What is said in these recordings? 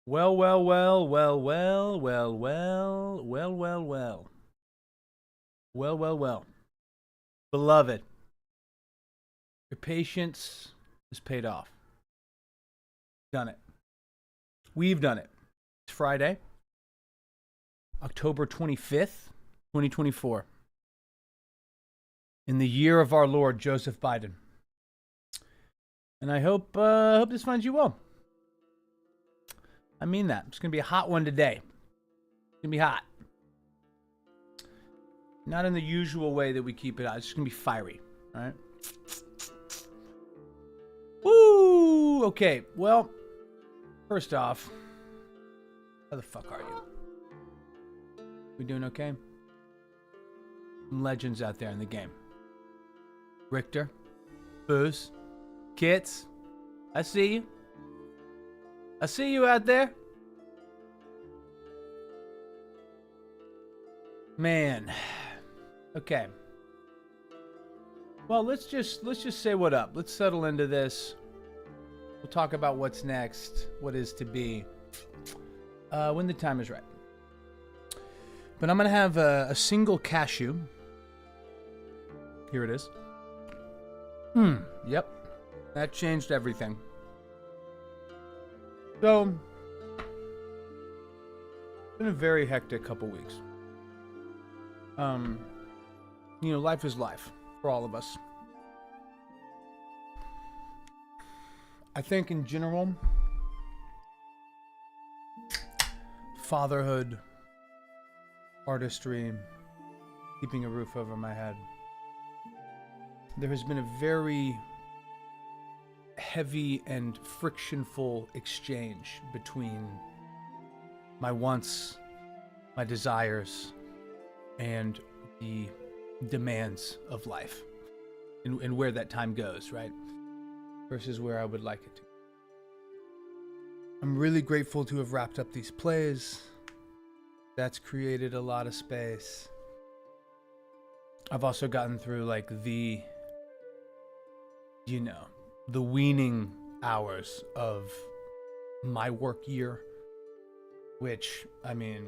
Well, well, well, well, well, well, well, well, well, well, well, well, well. Beloved, your patience is paid off. Done it. We've done it. It's Friday, October 25th, 2024. In the year of our Lord, Joseph Biden. And I hope this finds you well. I mean that. It's going to be a hot one today. It's going to be hot. Not in the usual way that we keep it hot. It's just going to be fiery. All right? Woo! Okay, well, first off, how the fuck are you? We doing okay? Some legends out there in the game. Richter, Booze, Kits, I see you. I see you out there. Man. Okay. Well, let's just say what up. Let's settle into this. We'll talk about what's next, what is to be, when the time is right. But I'm gonna have a single cashew. Here it is. Yep. That changed everything. So, it's been a very hectic couple weeks. Life is life for all of us. I think in general, fatherhood, artistry, keeping a roof over my head, there has been a very heavy and frictionful exchange between my wants, my desires, and the demands of life, and where that time goes, right? Versus where I would like it to. I'm really grateful to have wrapped up these plays. That's created a lot of space. I've also gotten through the weaning hours of my work year, which, I mean,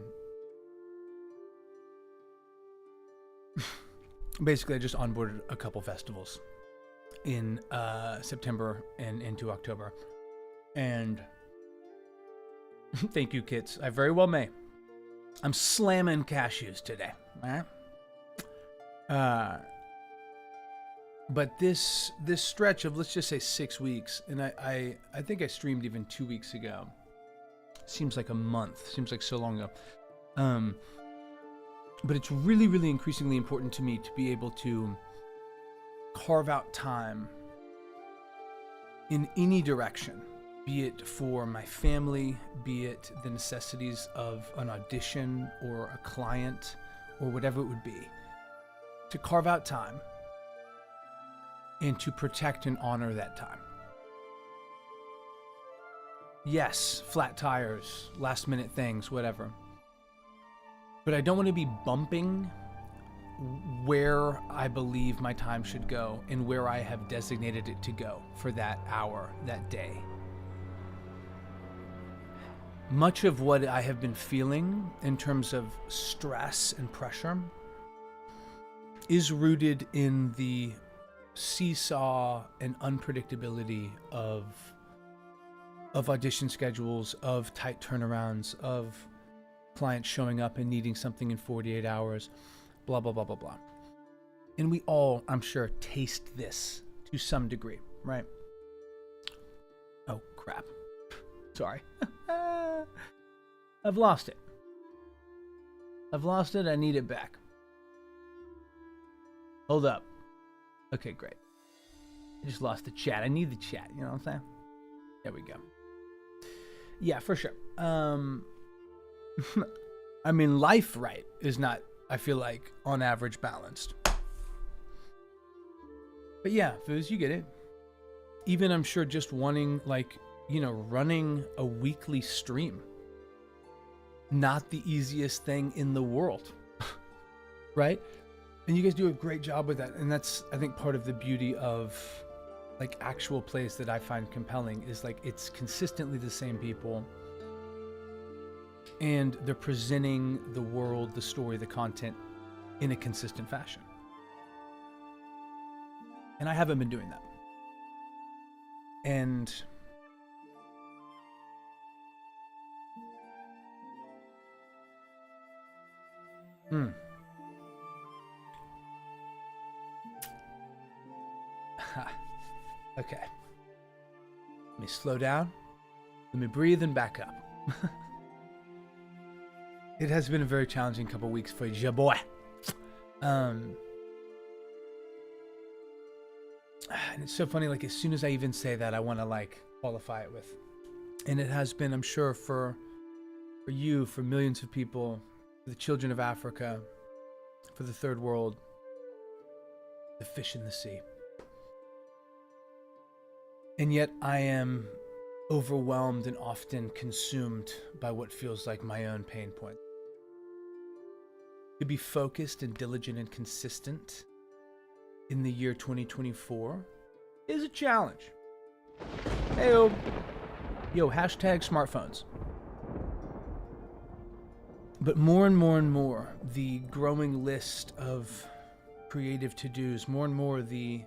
basically I just onboarded a couple festivals in September and into October. And thank you, Kits. I very well may. I'm slamming cashews today, all right? But this stretch of, let's just say, 6 weeks, and I think I streamed even 2 weeks ago. Seems like a month. Seems like so long ago. But it's really, really increasingly important to me to be able to carve out time in any direction, be it for my family, be it the necessities of an audition or a client or whatever it would be, to carve out time and to protect and honor that time. Yes, flat tires, last minute things, whatever. But I don't want to be bumping where I believe my time should go and where I have designated it to go for that hour, that day. Much of what I have been feeling in terms of stress and pressure is rooted in the seesaw and unpredictability of audition schedules, of tight turnarounds, of clients showing up and needing something in 48 hours, blah, blah, blah, blah, blah. And we all, I'm sure, taste this to some degree, right? Oh, crap. Sorry. I've lost it. I need it back. Hold up. Okay, great. I just lost the chat. I need the chat, you know what I'm saying? There we go. Yeah, for sure. I mean, life, right, is not, I feel like, on average balanced. But yeah, Foos, you get it. Even, I'm sure, just wanting, running a weekly stream. Not the easiest thing in the world. Right? And you guys do a great job with that. And that's, I think, part of the beauty of, actual plays that I find compelling is, it's consistently the same people. and they're presenting the world, the story, the content in a consistent fashion. And I haven't been doing that. And okay. Let me slow down. Let me breathe and back up. It has been a very challenging couple weeks for ya boy. And it's so funny, like as soon as I even say that, I want to like qualify it with. And it has been, I'm sure, for you, for millions of people, for the children of Africa, for the third world, the fish in the sea. And yet I am overwhelmed and often consumed by what feels like my own pain point. To be focused and diligent and consistent in the year 2024 is a challenge. Hey-o. Yo, hashtag smartphones. But more and more and more, the growing list of creative to-dos, more and more the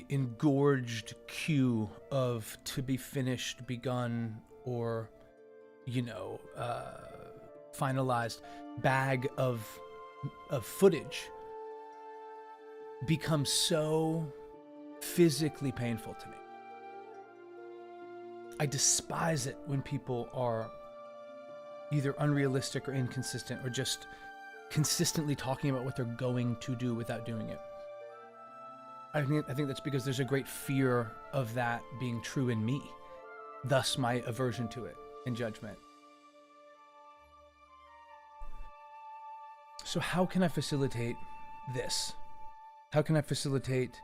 engorged queue of to be finished, begun, or, finalized bag of footage becomes so physically painful to me. I despise it when people are either unrealistic or inconsistent or just consistently talking about what they're going to do without doing it. I think that's because there's a great fear of that being true in me, thus my aversion to it and judgment. So how can I facilitate this? How can I facilitate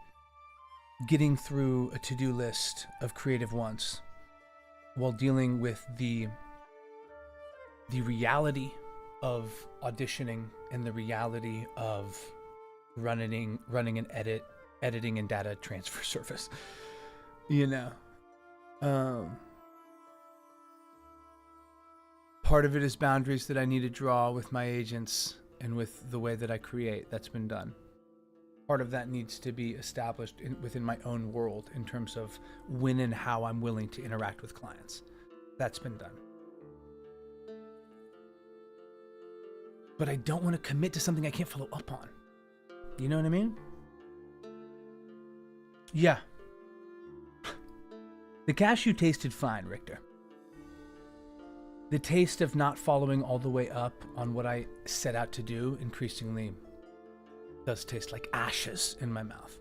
getting through a to-do list of creative wants while dealing with the reality of auditioning and the reality of running an editing and data transfer service? Part of it is boundaries that I need to draw with my agents and with the way that I create. That's been done. Part of that needs to be established within my own world in terms of when and how I'm willing to interact with clients. That's been done. But I don't want to commit to something I can't follow up on. You know what I mean? Yeah. The cashew tasted fine, Richter. The taste of not following all the way up on what I set out to do increasingly does taste like ashes in my mouth.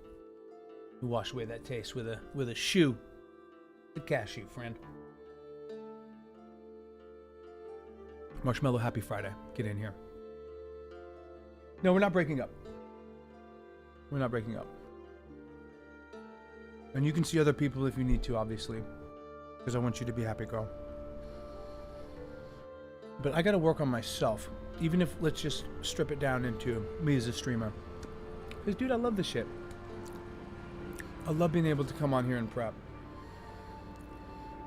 You wash away that taste with a shoe. The cashew, friend. Marshmallow, happy Friday. Get in here. No, we're not breaking up. We're not breaking up. And you can see other people if you need to, obviously. Because I want you to be happy, girl. But I gotta work on myself. Even if, let's just strip it down into me as a streamer. Because, dude, I love this shit. I love being able to come on here and prep.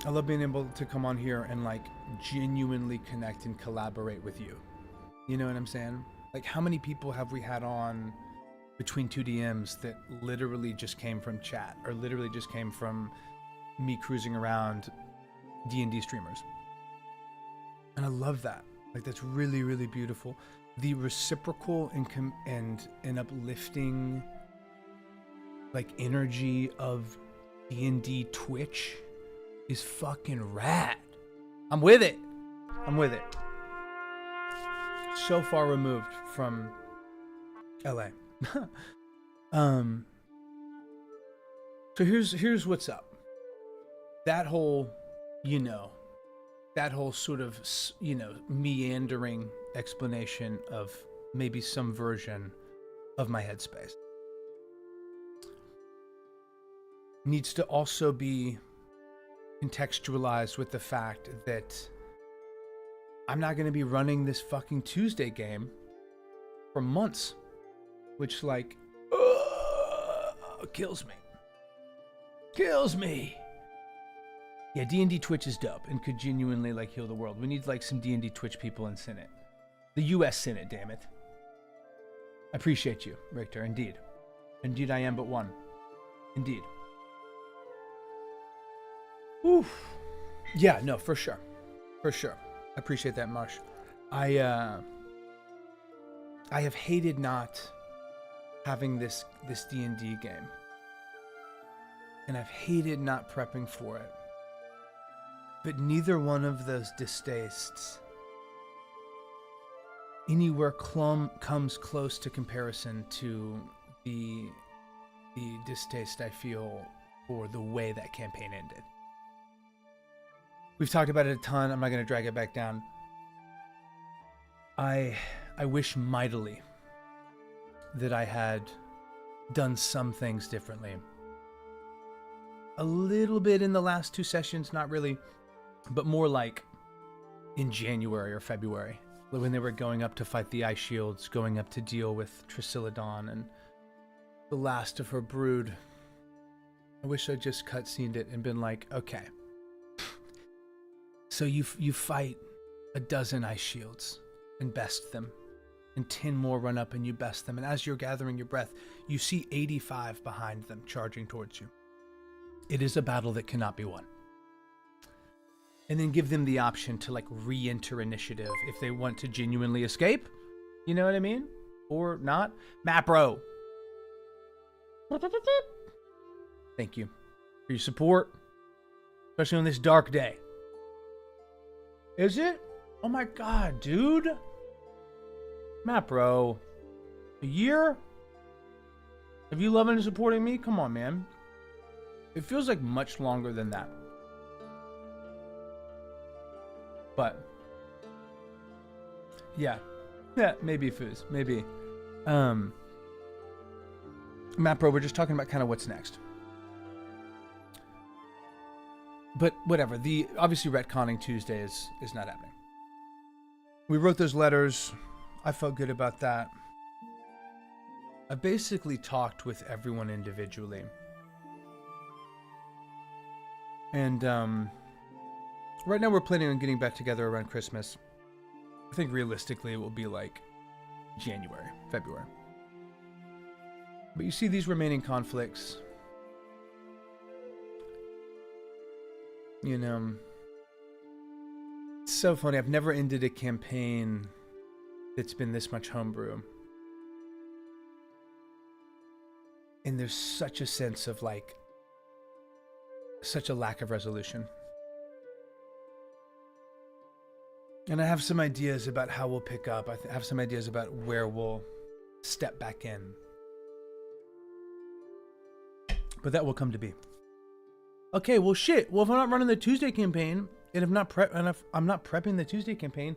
I love being able to come on here and, like, genuinely connect and collaborate with you. You know what I'm saying? Like, how many people have we had on between two DMs that literally just came from chat or literally just came from me cruising around D&D streamers? And I love that. Like, that's really, really beautiful. The reciprocal and uplifting, like, energy of D&D Twitch is fucking rad. I'm with it. I'm with it. So far removed from LA. So here's what's up. That whole, that whole sort of, meandering explanation of maybe some version of my headspace needs to also be contextualized with the fact that I'm not going to be running this fucking Tuesday game for months, which, like, kills me. Yeah, D&D Twitch is dope and could genuinely like heal the world. We need like some D&D Twitch people in Senate. The US Senate, damn it. I appreciate you, Richter, indeed. Indeed I am but one. Indeed. Oof. Yeah, no, for sure. For sure. I appreciate that, Marsh. I have hated not having this D&D game. And I've hated not prepping for it. But neither one of those distastes anywhere comes close to comparison to the distaste I feel for the way that campaign ended. We've talked about it a ton. I'm not going to drag it back down. I wish mightily that I had done some things differently. A little bit in the last 2 sessions, not really, but more like in January or February, when they were going up to fight the Ice Shields, going up to deal with Trisylodon and the last of her brood. I wish I'd just cutscened it and been like, okay, so you fight a dozen Ice Shields and best them, and 10 more run up and you best them, and as you're gathering your breath, you see 85 behind them charging towards you. It is a battle that cannot be won. And then give them the option to like re-enter initiative if they want to genuinely escape. You know what I mean? Or not. Mapro. Thank you for your support, especially on this dark day. Is it? Oh my god, dude. Mapro. A year? Have you loving and supporting me? Come on, man. It feels like much longer than that. But yeah, maybe Foos, maybe. Mapro, we're just talking about kind of what's next. But whatever. The obviously retconning Tuesday is not happening. We wrote those letters. I felt good about that. I basically talked with everyone individually. And right now we're planning on getting back together around Christmas. I think realistically it will be like January, February. But you see these remaining conflicts. You know, it's so funny. I've never ended a campaign that's been this much homebrew. And there's such a sense of like, such a lack of resolution. And I have some ideas about how we'll pick up. I have some ideas about where we'll step back in. But that will come to be. Okay, well shit. Well, if I'm not running the Tuesday campaign, and if I'm not prepping the Tuesday campaign,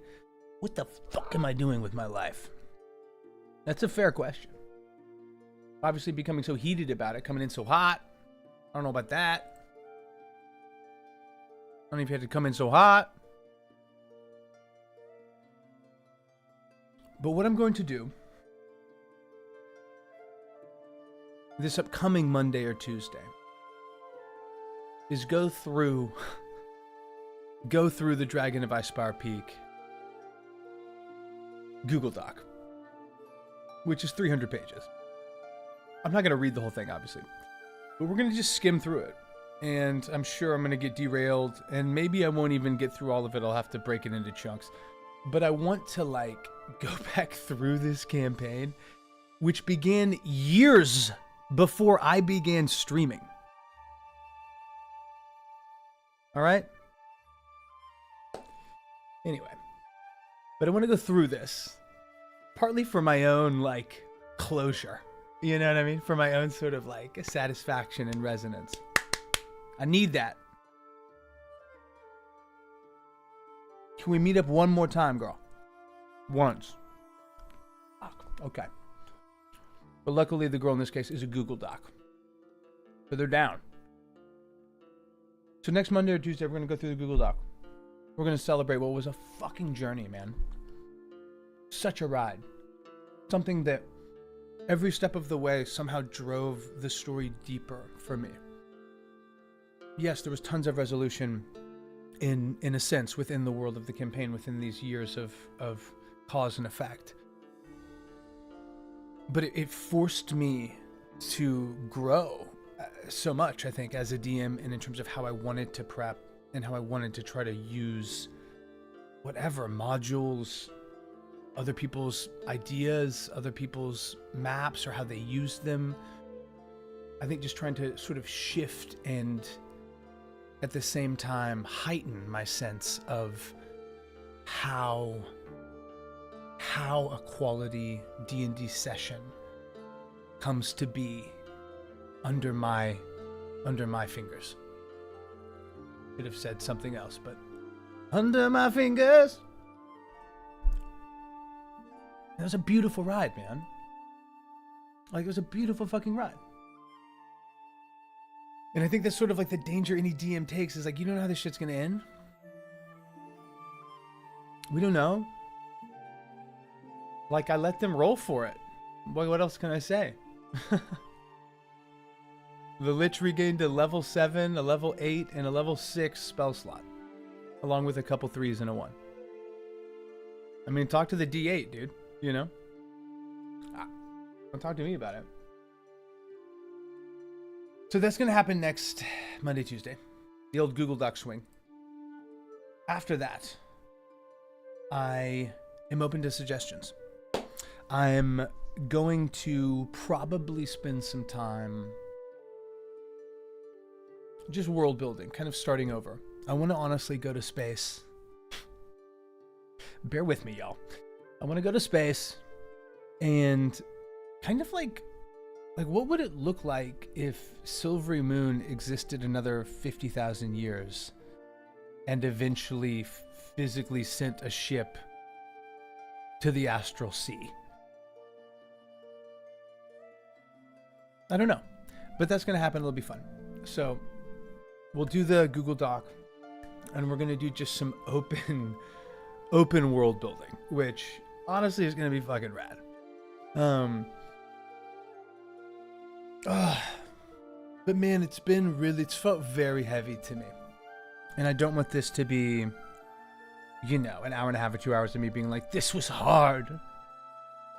what the fuck am I doing with my life? That's a fair question. Obviously becoming so heated about it, coming in so hot. I don't know about that. I don't know if you had to come in so hot. But what I'm going to do this upcoming Monday or Tuesday is go through the Dragon of Icespire Peak Google Doc, which is 300 pages. I'm not going to read the whole thing, obviously, but we're going to just skim through it. And I'm sure I'm going to get derailed, and maybe I won't even get through all of it. I'll have to break it into chunks. But I want to, like, go back through this campaign, which began years before I began streaming. All right? Anyway. But I want to go through this, partly for my own, like, closure. You know what I mean? For my own sort of, like, satisfaction and resonance. I need that. Can we meet up one more time, girl? Once. Okay. But luckily, the girl in this case is a Google Doc. So they're down. So next Monday or Tuesday, we're going to go through the Google Doc. We're going to celebrate what was a fucking journey, man. Such a ride. Something that every step of the way somehow drove the story deeper for me. yes, there was tons of resolution in a sense within the world of the campaign, within these years of cause and effect. But it forced me to grow so much, I think, as a DM, and in terms of how I wanted to prep and how I wanted to try to use whatever modules, other people's ideas, other people's maps, or how they used them. I think just trying to sort of shift and at the same time heighten my sense of how a quality D&D session comes to be under my fingers. Could have said something else, but under my fingers. It was a beautiful ride, man. Like, it was a beautiful fucking ride. And I think that's sort of like the danger any DM takes is like, you don't know how this shit's gonna end. We don't know. Like, I let them roll for it. What else can I say? The Lich regained a level 7, a level 8, and a level 6 spell slot. Along with a couple 3s and a 1. I mean, talk to the D8, dude. You know? Don't talk to me about it. So that's going to happen next Monday, Tuesday. The old Google Doc swing. After that, I am open to suggestions. I'm going to probably spend some time just world building, kind of starting over. I want to honestly go to space. Bear with me, y'all. I want to go to space and kind of like what would it look like if Silvery Moon existed another 50,000 years and eventually physically sent a ship to the astral sea? I don't know, but that's going to happen. It'll be fun. So we'll do the Google Doc, and we're going to do just some open world building, which honestly is going to be fucking rad. But man, it's felt very heavy to me. And I don't want this to be, you know, an hour and a half or 2 hours of me being like, this was hard.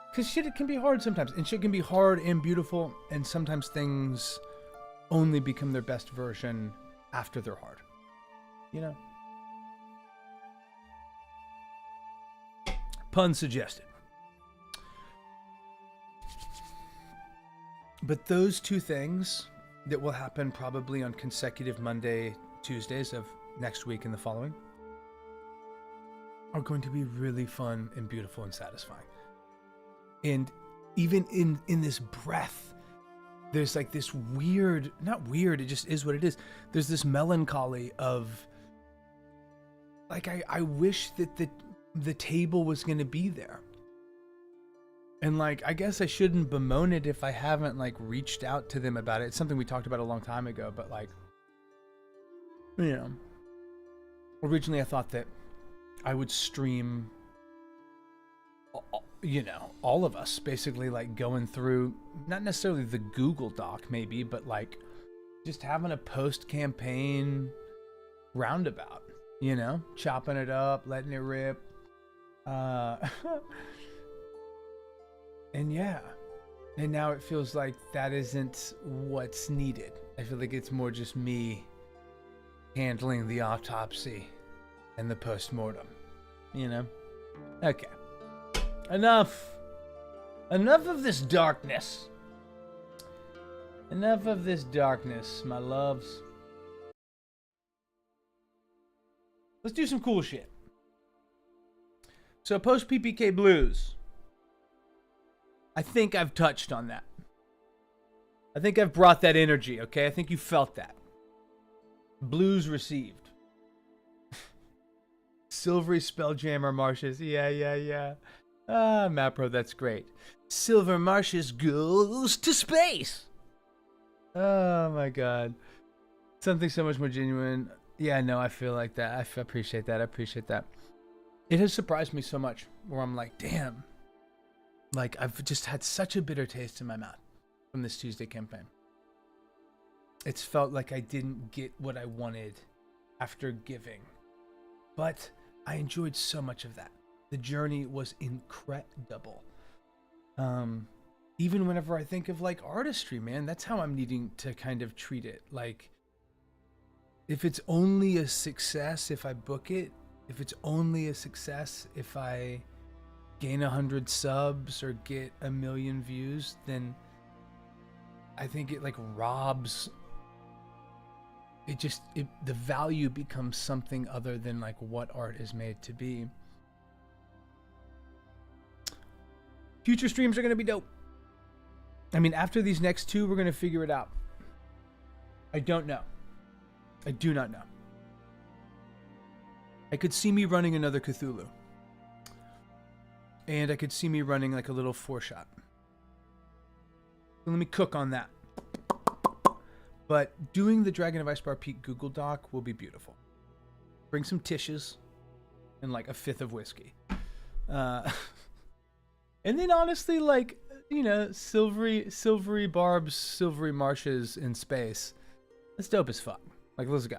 Because shit, it can be hard sometimes. And shit can be hard and beautiful. And sometimes things only become their best version after they're hard. You know? Pun suggested. But those two things that will happen probably on consecutive Monday, Tuesdays of next week and the following are going to be really fun and beautiful and satisfying. And even in this breath, there's like this weird, not weird, it just is what it is. There's this melancholy of like, I wish that the table was going to be there. And like, I guess I shouldn't bemoan it if I haven't like reached out to them about it. It's something we talked about a long time ago, but like, you know, originally I thought that I would stream, you know, all of us basically like going through, not necessarily the Google Doc maybe, but like just having a post-campaign roundabout, you know, chopping it up, letting it rip. And yeah, and now it feels like that isn't what's needed. I feel like it's more just me handling the autopsy and the post-mortem, you know? Okay. Enough of this darkness. Enough of this darkness, my loves. Let's do some cool shit. So post-PPK blues. I think I've touched on that. I think I've brought that energy, okay? I think you felt that. Blues received. Silvery Spelljammer Marshes. Yeah. Ah, Mapro, that's great. Silver Marshes goes to space. Oh my god. Something so much more genuine. Yeah, no, I feel like that. I appreciate that. It has surprised me so much where I'm like, damn. Like, I've just had such a bitter taste in my mouth from this Tuesday campaign. it's felt like I didn't get what I wanted after giving. But I enjoyed so much of that. The journey was incredible. Even whenever I think of like artistry, man, that's how I'm needing to kind of treat it. Like, if it's only a success if I book it, if it's only a success if I gain 100 subs or get 1 million views, then I think it like robs. The value becomes something other than like what art is made to be. Future streams are going to be dope. I mean, after these next two, we're going to figure it out. I don't know. I do not know. I could see me running another Cthulhu. And I could see me running like a little 4-shot. So let me cook on that. But doing the Dragon of Icebar Peak Google Doc will be beautiful. Bring some tissues and like a 5th of whiskey. And then honestly, like, you know, silvery barbs, silvery marshes in space. That's dope as fuck. Like, let's go.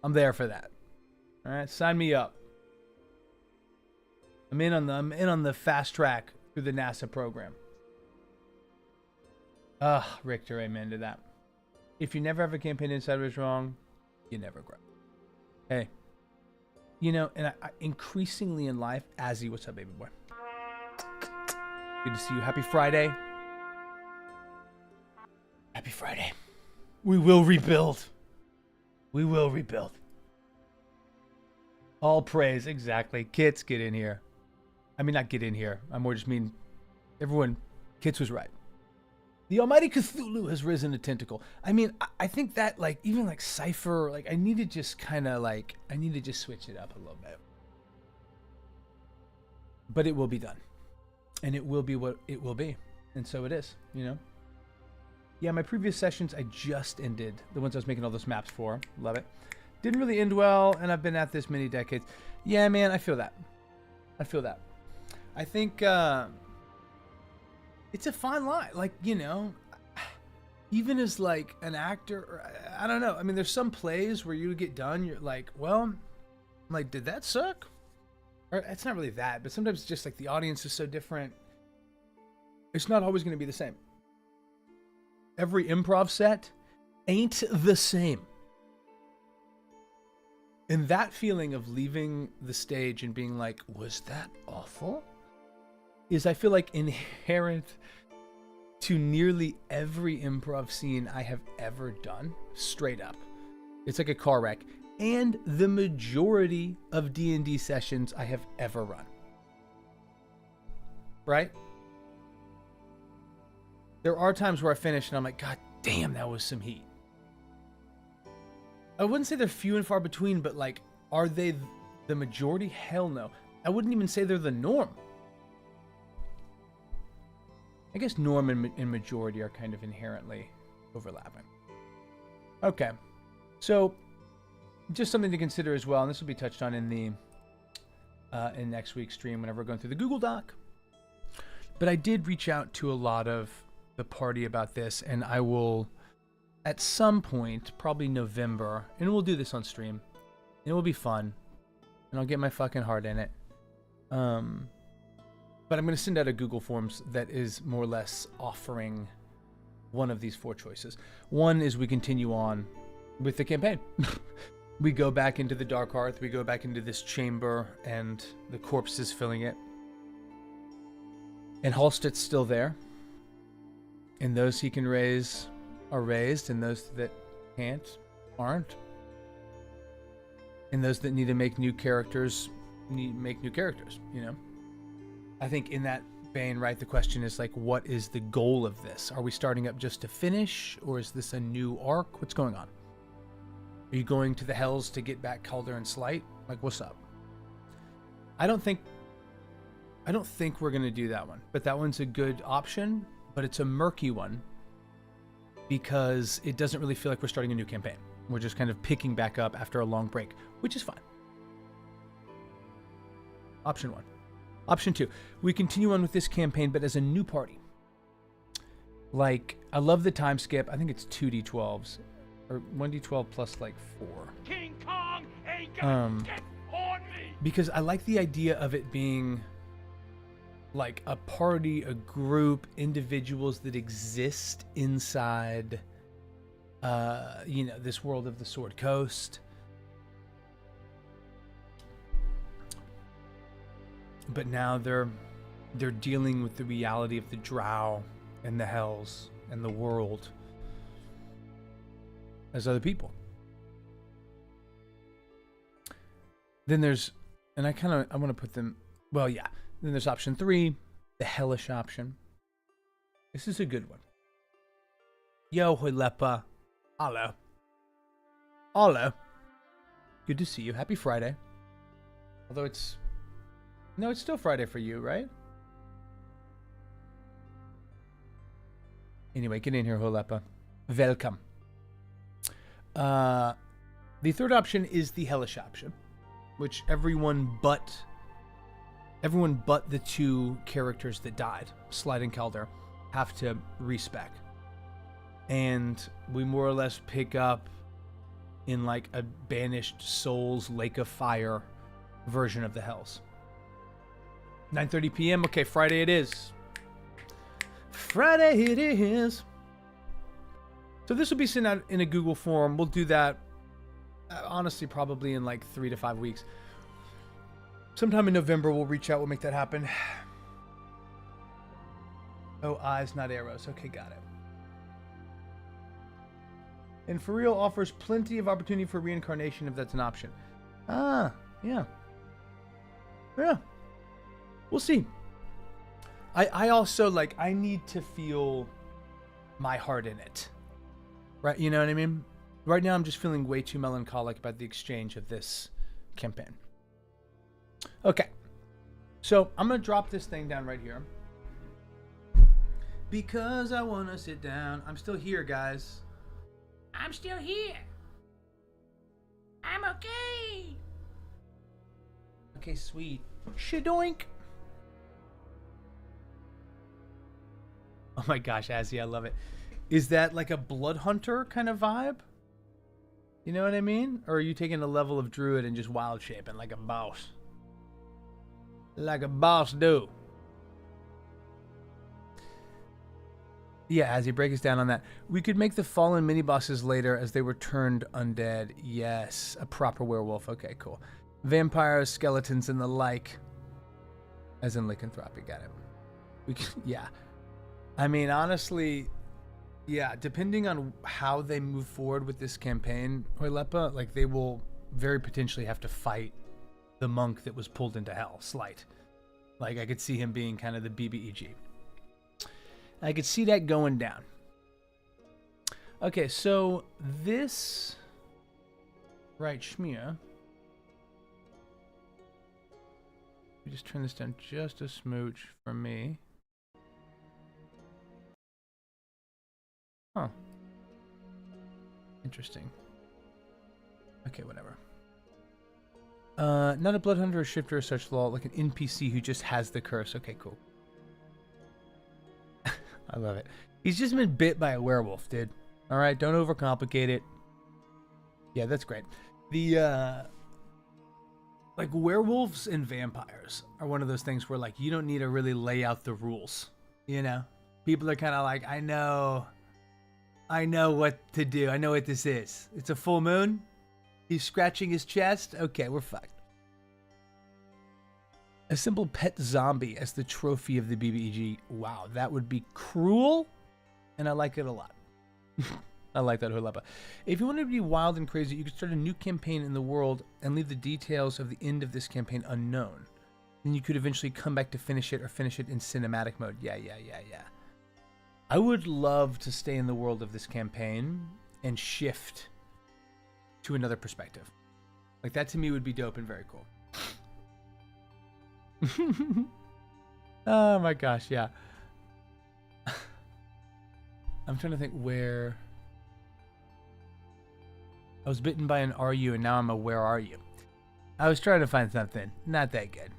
I'm there for that. All right, sign me up. I'm in on the fast track through the NASA program. Richter, amen to that. If you never have a campaign inside was wrong, you never grow. Hey, you know, and I increasingly in life, Azzy, what's up, baby boy? Good to see you. Happy Friday. Happy Friday. We will rebuild. We will rebuild. All praise, exactly. Kits, get in here. I mean, not get in here. I more just mean everyone. Kits was right. The almighty Cthulhu has risen a tentacle. I mean, I think that, like, even like Cypher, like, I need to just kind of like, I need to just switch it up a little bit. But it will be done. And it will be what it will be. And so it is, you know? Yeah, my previous sessions, I just ended. The ones I was making all those maps for. Love it. Didn't really end well, and I've been at this many decades. Yeah, man, I feel that. I feel that. I think it's a fine line. Like, you know, even as like an actor, I don't know. I mean, there's some plays where you get done, you're like, well, like, did that suck? Or it's not really that, but sometimes it's just like the audience is so different. It's not always going to be the same. Every improv set ain't the same. And that feeling of leaving the stage and being like, was that awful? Is, I feel like, inherent to nearly every improv scene I have ever done, straight up. It's like a car wreck. And the majority of D&D sessions I have ever run. Right? There are times where I finish and I'm like, God damn, that was some heat. I wouldn't say they're few and far between, but like, are they the majority? Hell no. I wouldn't even say they're the norm. I guess norm and majority are kind of inherently overlapping. Okay. So, just something to consider as well, and this will be touched on in the in next week's stream whenever we're going through the Google Doc. But I did reach out to a lot of the party about this, and I will, at some point, probably November, and we'll do this on stream. It will be fun, and I'll get my fucking heart in it. But I'm going to send out a Google Forms that is more or less offering one of these 4 choices. One is we continue on with the campaign. We go back into the Dark Hearth, we go back into this chamber, and the corpse is filling it. And Halstead's still there. And those he can raise are raised, and those that can't aren't. And those that need to make new characters make new characters, you know? I think in that vein, right, the question is like, what is the goal of this? Are we starting up just to finish, or is this a new arc? What's going on? Are you going to the Hells to get back Calder and Slight? Like, what's up? I don't think we're going to do that one, but that one's a good option, but it's a murky one because it doesn't really feel like we're starting a new campaign. We're just kind of picking back up after a long break, which is fine. Option 1. Option 2, we continue on with this campaign, but as a new party. Like, I love the time skip. I think it's 2d12s. Or 1d12 plus, like, 4. King Kong ain't gonna get on me! Because I like the idea of it being, like, a party, a group, individuals that exist inside, this world of the Sword Coast. But now they're dealing with the reality of the Drow and the Hells and the world as other people. Then there's, and I want to put them, well, yeah. Then there's option 3, the Hellish option. This is a good one. Yo, Hoilepa. Hello. Hello. Good to see you. Happy Friday. Although it's still Friday for you, right? Anyway, get in here, Holepa. Welcome. The third option is the Hellish option, which everyone but the 2 characters that died, Slide and Calder, have to respec. And we more or less pick up in like a Banished Souls Lake of Fire version of the Hells. 9:30 p.m. Okay, Friday it is. Friday it is. So this will be sent out in a Google form. We'll do that, honestly, probably in like 3 to 5 weeks. Sometime in November, we'll reach out. We'll make that happen. Oh, eyes, not arrows. Okay, got it. And for real offers plenty of opportunity for reincarnation if that's an option. Ah, yeah. Yeah. We'll see. I also, like, I need to feel my heart in it. Right? You know what I mean? Right now, I'm just feeling way too melancholic about the exchange of this campaign. Okay. So, I'm going to drop this thing down right here. Because I want to sit down. I'm still here, guys. I'm still here. I'm okay. Okay, sweet. Shadoink. Oh my gosh, Azzy, I love it. Is that like a blood hunter kind of vibe? You know what I mean? Or are you taking a level of druid and just wild shaping like a boss? Like a boss do. Yeah, Azzy, break us down on that. We could make the fallen mini-bosses later as they were turned undead. Yes, a proper werewolf. Okay, cool. Vampires, skeletons, and the like. As in lycanthropy, got it. We can, yeah. I mean, honestly, yeah, depending on how they move forward with this campaign, Hoilepa, like, they will very potentially have to fight the monk that was pulled into hell, Slight. Like, I could see him being kind of the BBEG. I could see that going down. Okay, so this... Right, Shmir. We just turn this down just a smooch for me. Huh. Interesting. Okay, whatever. Not a blood hunter or shifter or such law, like an NPC who just has the curse. Okay, cool. I love it. He's just been bit by a werewolf, dude. All right, don't overcomplicate it. Yeah, that's great. The like werewolves and vampires are one of those things where like you don't need to really lay out the rules. You know, people are kind of like, I know what to do. I know what this is. It's a full moon. He's scratching his chest. Okay, we're fucked. A simple pet zombie as the trophy of the BBEG. Wow, that would be cruel, and I like it a lot. I like that, Hoilepa. If you wanted to be wild and crazy, you could start a new campaign in the world and leave the details of the end of this campaign unknown. Then you could eventually come back to finish it or finish it in cinematic mode. Yeah. I would love to stay in the world of this campaign and shift to another perspective. Like, that to me would be dope and very cool. Oh my gosh, yeah. I'm trying to think where... I was bitten by an "are you" and now I'm a "where are you?" I was trying to find something. Not that good.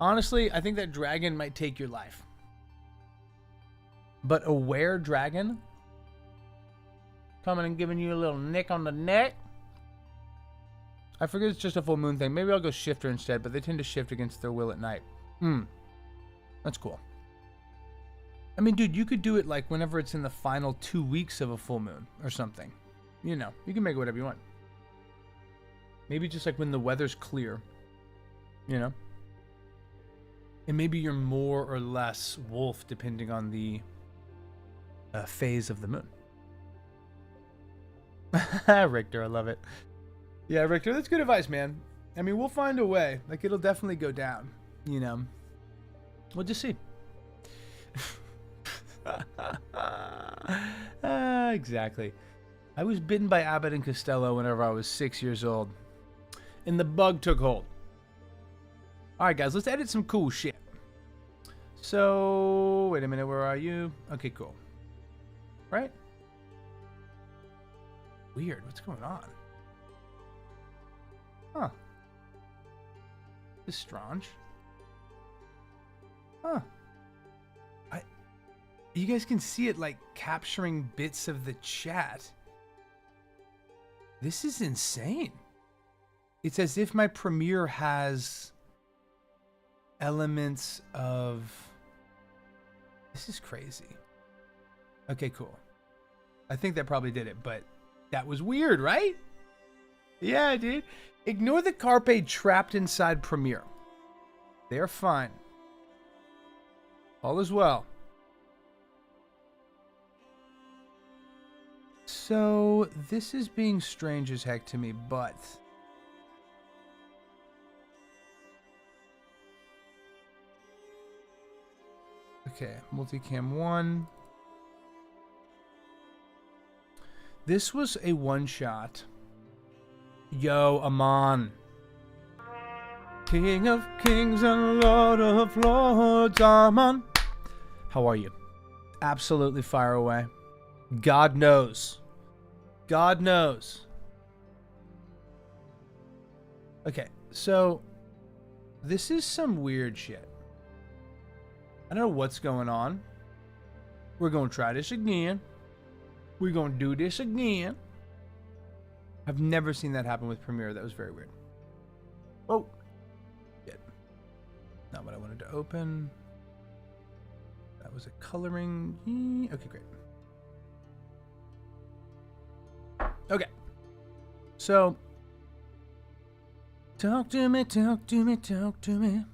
Honestly, I think that dragon might take your life. But a were dragon coming and giving you a little nick on the neck. I forget it's just a full moon thing. Maybe I'll go shifter instead, but they tend to shift against their will at night. That's cool. I mean, dude, you could do it like whenever it's in the final 2 weeks of a full moon or something. You know, you can make it whatever you want. Maybe just like when the weather's clear, you know? And maybe you're more or less wolf depending on the phase of the moon. Richter, I love it. Yeah, Richter, that's good advice, man. I mean, we'll find a way. Like, it'll definitely go down, you know? We'll just see. Exactly. I was bitten by Abbott and Costello whenever I was 6 years old. And the bug took hold. Alright, guys, let's edit some cool shit. So, wait a minute, where are you? Okay, cool. Right? Weird, what's going on? Huh. This is strange. Huh. You guys can see it like capturing bits of the chat. This is insane. It's as if my Premiere has elements of... This is crazy. Okay, cool. I think that probably did it, but that was weird, right? Yeah, dude. Ignore the Carpe trapped inside Premiere. They're fine. All is well. So, this is being strange as heck to me, but... Okay, multicam 1. This was a one-shot. Yo, Amon. King of kings and Lord of lords, Amon. How are you? Absolutely fire away. God knows. God knows. Okay, so this is some weird shit. I don't know what's going on. We're going to try this again. We're going to do this again. I've never seen that happen with Premiere. That was very weird. Oh. Shit. Not what I wanted to open. That was a coloring. Okay, great. Okay. So. Talk to me, talk to me, talk to me.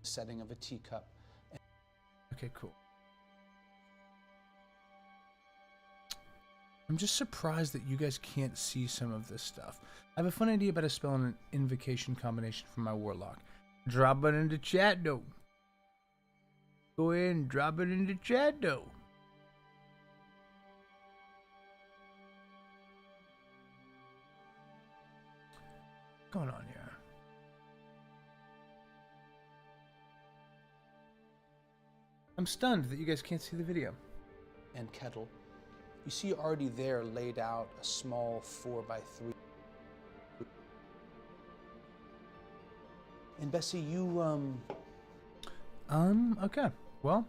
Setting of a teacup. Okay, cool. I'm just surprised that you guys can't see some of this stuff. I have a fun idea about a spell and an invocation combination for my warlock. Drop it into chat, though. Go ahead and drop it into chat, though. What's going on here? I'm stunned that you guys can't see the video. And kettle. You see already there laid out a small 4x3. And Bessie, you, okay. Well.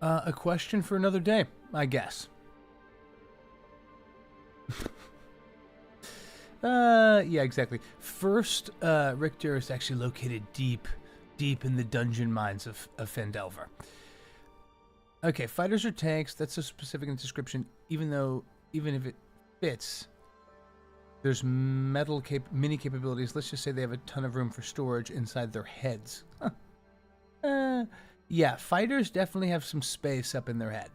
A question for another day, I guess. Yeah, exactly. First, Richter is actually located deep in the dungeon mines of Phandelver. Okay, fighters or tanks, that's a specific description, even if it fits. There's mini capabilities. Let's just say they have a ton of room for storage inside their heads. Yeah, fighters definitely have some space up in their head.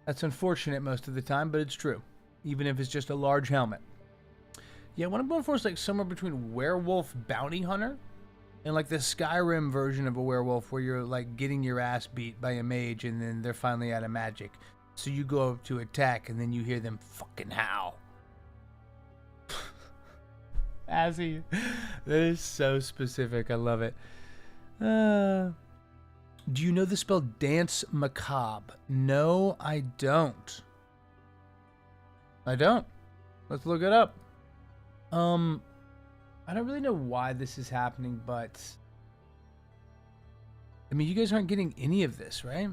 That's unfortunate most of the time, but it's true. Even if it's just a large helmet. Yeah, what I'm going for is like somewhere between werewolf bounty hunter and like the Skyrim version of a werewolf where you're like getting your ass beat by a mage and then they're finally out of magic. So you go up to attack and then you hear them fucking howl. Assy. That is so specific. I love it. Do you know the spell Dance Macabre? No, I don't. I don't. Let's look it up. I don't really know why this is happening, but I mean, you guys aren't getting any of this, right?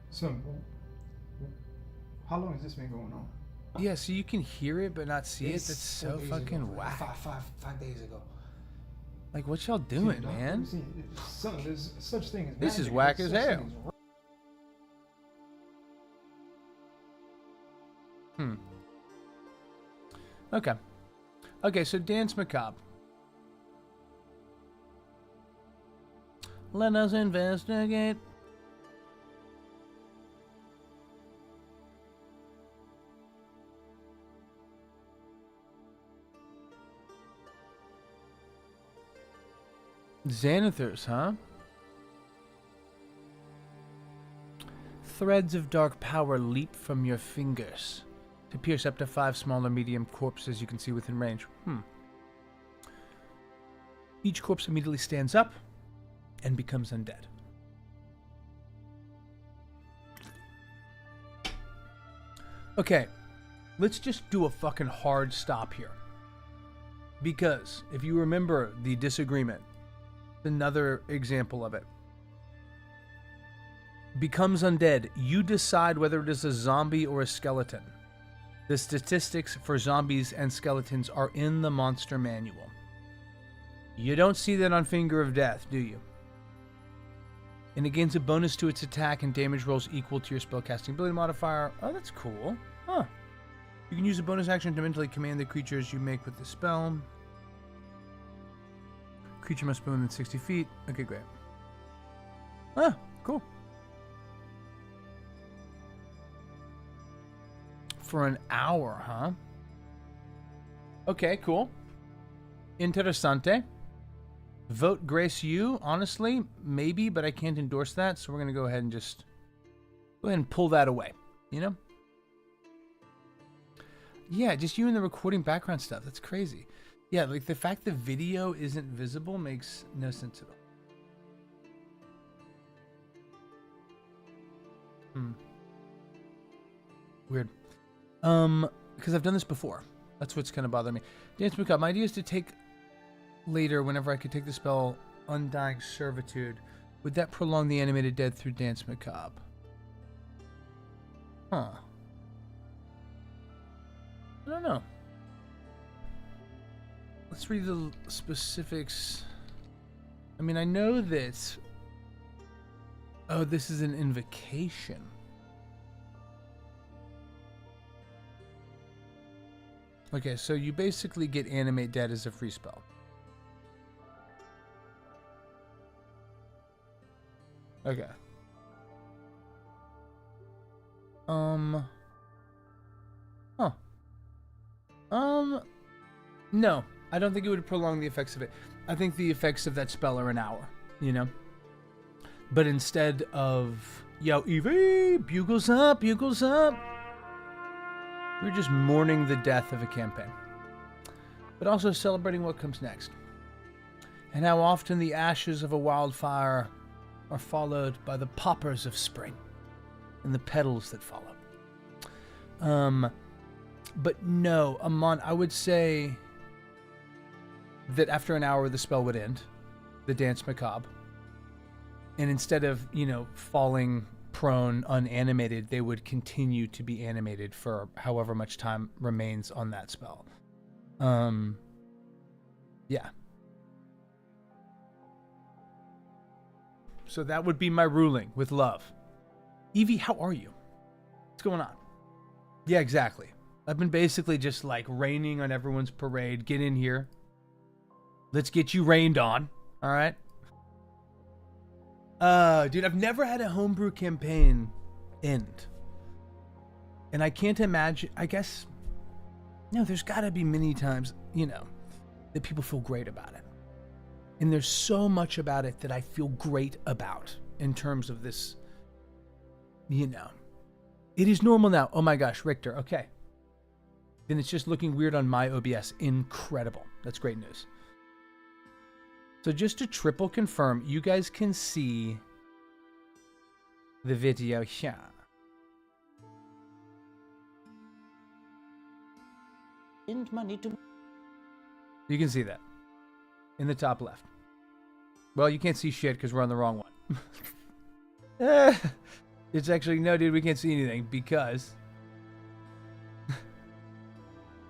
So, how long has this been going on? Yeah, so you can hear it but not see it. It's That's so 4 days fucking ago. whack. Five days ago. Like, what y'all doing, Dog, man? see, there's such thing as This is magic, whack there's as such hell. thing as Okay. Okay, so Dance Macabre. Let us investigate. Xanathars, huh? Threads of dark power leap from your fingers to pierce up to 5 small or medium corpses you can see within range. Each corpse immediately stands up and becomes undead. Okay, let's just do a fucking hard stop here. Because if you remember the disagreement, another example of it. Becomes undead. You decide whether it is a zombie or a skeleton. The statistics for zombies and skeletons are in the monster manual. You don't see that on Finger of Death, do you? And it gains a bonus to its attack and damage rolls equal to your spellcasting ability modifier. Oh, that's cool. Huh. You can use a bonus action to mentally command the creatures you make with the spell. Creature must be within 60 feet. Okay, great. Ah, cool. For an hour, huh? Okay, cool. Interessante. Vote Grace you. Honestly, maybe, but I can't endorse that, so we're going to go ahead and just go ahead and pull that away, you know? Yeah, just you and the recording background stuff. That's crazy. Yeah, like the fact the video isn't visible makes no sense at all. Weird. Because I've done this before. That's what's kind of bothering me. Dance Macabre. My idea is to take later, whenever I could take the spell Undying Servitude. Would that prolong the animated dead through Dance Macabre? Huh. I don't know. Let's read the specifics. I mean, I know that... Oh, this is an invocation. Okay, so you basically get Animate Dead as a free spell. Okay. Huh. No. I don't think it would prolong the effects of it. I think the effects of that spell are an hour, you know? But instead of, yo, Evie, bugles up, bugles up. We're just mourning the death of a campaign. But also celebrating what comes next. And how often the ashes of a wildfire are followed by the poppers of spring. And the petals that follow. But no, Amon, I would say that after an hour the spell would end. The Dance Macabre. And instead of, you know, falling prone unanimated, they would continue to be animated for however much time remains on that spell. Yeah. So that would be my ruling with love. Evie, how are you? What's going on? Yeah, exactly. I've been basically just like raining on everyone's parade. Get in here. Let's get you rained on. All right. Dude, I've never had a homebrew campaign end. And I can't imagine, I guess, no, there's got to be many times, you know, that people feel great about it. And there's so much about it that I feel great about in terms of this, you know. It is normal now. Oh my gosh, Richter, okay. Then it's just looking weird on my OBS. Incredible. That's great news. So just to triple confirm, you guys can see the video here. Money to You can see that in the top left. Well, you can't see shit because we're on the wrong one. It's actually, no, dude, we can't see anything because.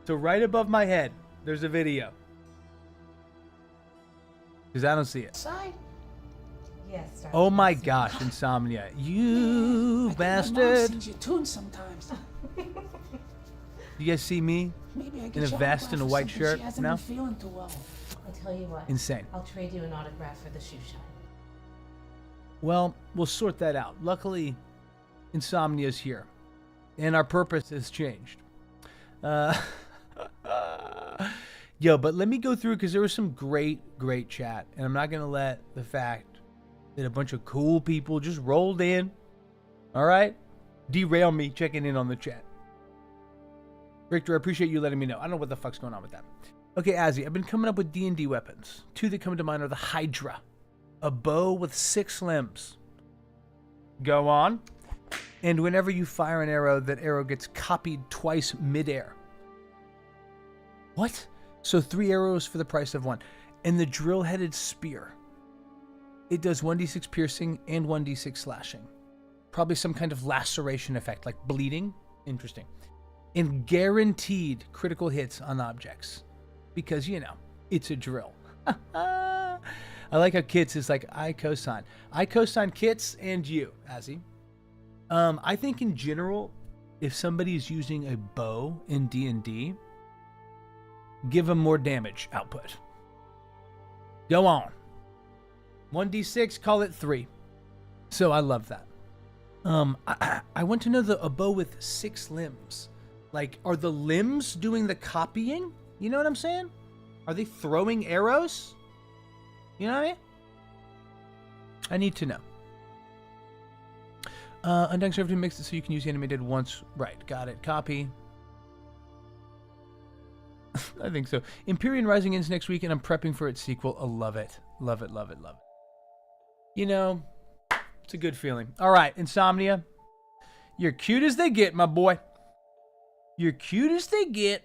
So right above my head, there's a video. Because I don't see it. side. Yes. Oh my gosh, Insomnia. You My mom bastard. sings you tunes sometimes. You guys see me? Maybe I get In a you vest autograph and a or white something. shirt? She hasn't No? been feeling too well. I tell you what. Insane. I'll trade you an autograph for the shoe shine. Well, we'll sort that out. Luckily, Insomnia's here. And our purpose has changed. Yo, but let me go through because there was some great chat. And I'm not going to let the fact that a bunch of cool people just rolled in, all right, derail me checking in on the chat. Victor, I appreciate you letting me know. I don't know what the fuck's going on with that. Okay, Azzy, I've been coming up with D&D weapons. Two that come to mind are the Hydra, a bow with 6 limbs. Go on. And whenever you fire an arrow, that arrow gets copied twice midair. What? So 3 arrows for the price of 1. And the drill-headed spear. It does 1d6 piercing and 1d6 slashing. Probably some kind of laceration effect, like bleeding. Interesting. And guaranteed critical hits on objects. Because, you know, it's a drill. I like how Kits is like, I cosign. I cosign Kits and you, Azzy. I think in general, if somebody is using a bow in D&D, give them more damage output. Go on. 1d6, call it 3. So I love that. I want to know a bow with 6 limbs. Like, are the limbs doing the copying? You know what I'm saying? Are they throwing arrows? You know what I mean? I need to know. Undying Servitude makes it so you can use the animated once. Right, got it. Copy. I think so. Empyrean Rising ends next week, and I'm prepping for its sequel. I love it. Love it, love it, love it. You know, it's a good feeling. All right, Insomnia. You're cute as they get, my boy. You're cute as they get.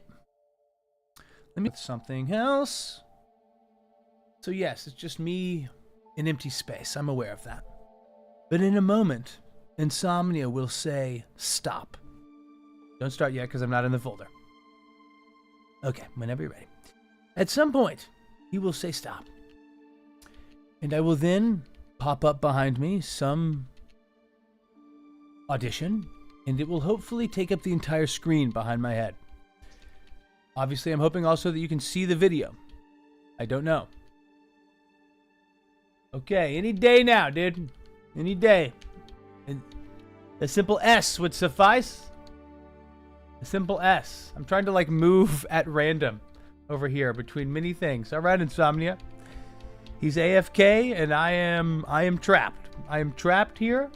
Let me something else. So yes, it's just me in empty space. I'm aware of that. But in a moment, Insomnia will say, stop. Don't start yet because I'm not in the folder. Okay, whenever you're ready. At some point, he will say stop. And I will then pop up behind me some audition, and it will hopefully take up the entire screen behind my head. Obviously, I'm hoping also that you can see the video. I don't know. Okay, any day now, dude. Any day. And a simple S would suffice. A simple S. I'm trying to like move at random over here between many things. All right, Insomnia. He's AFK and I am trapped. I am trapped here.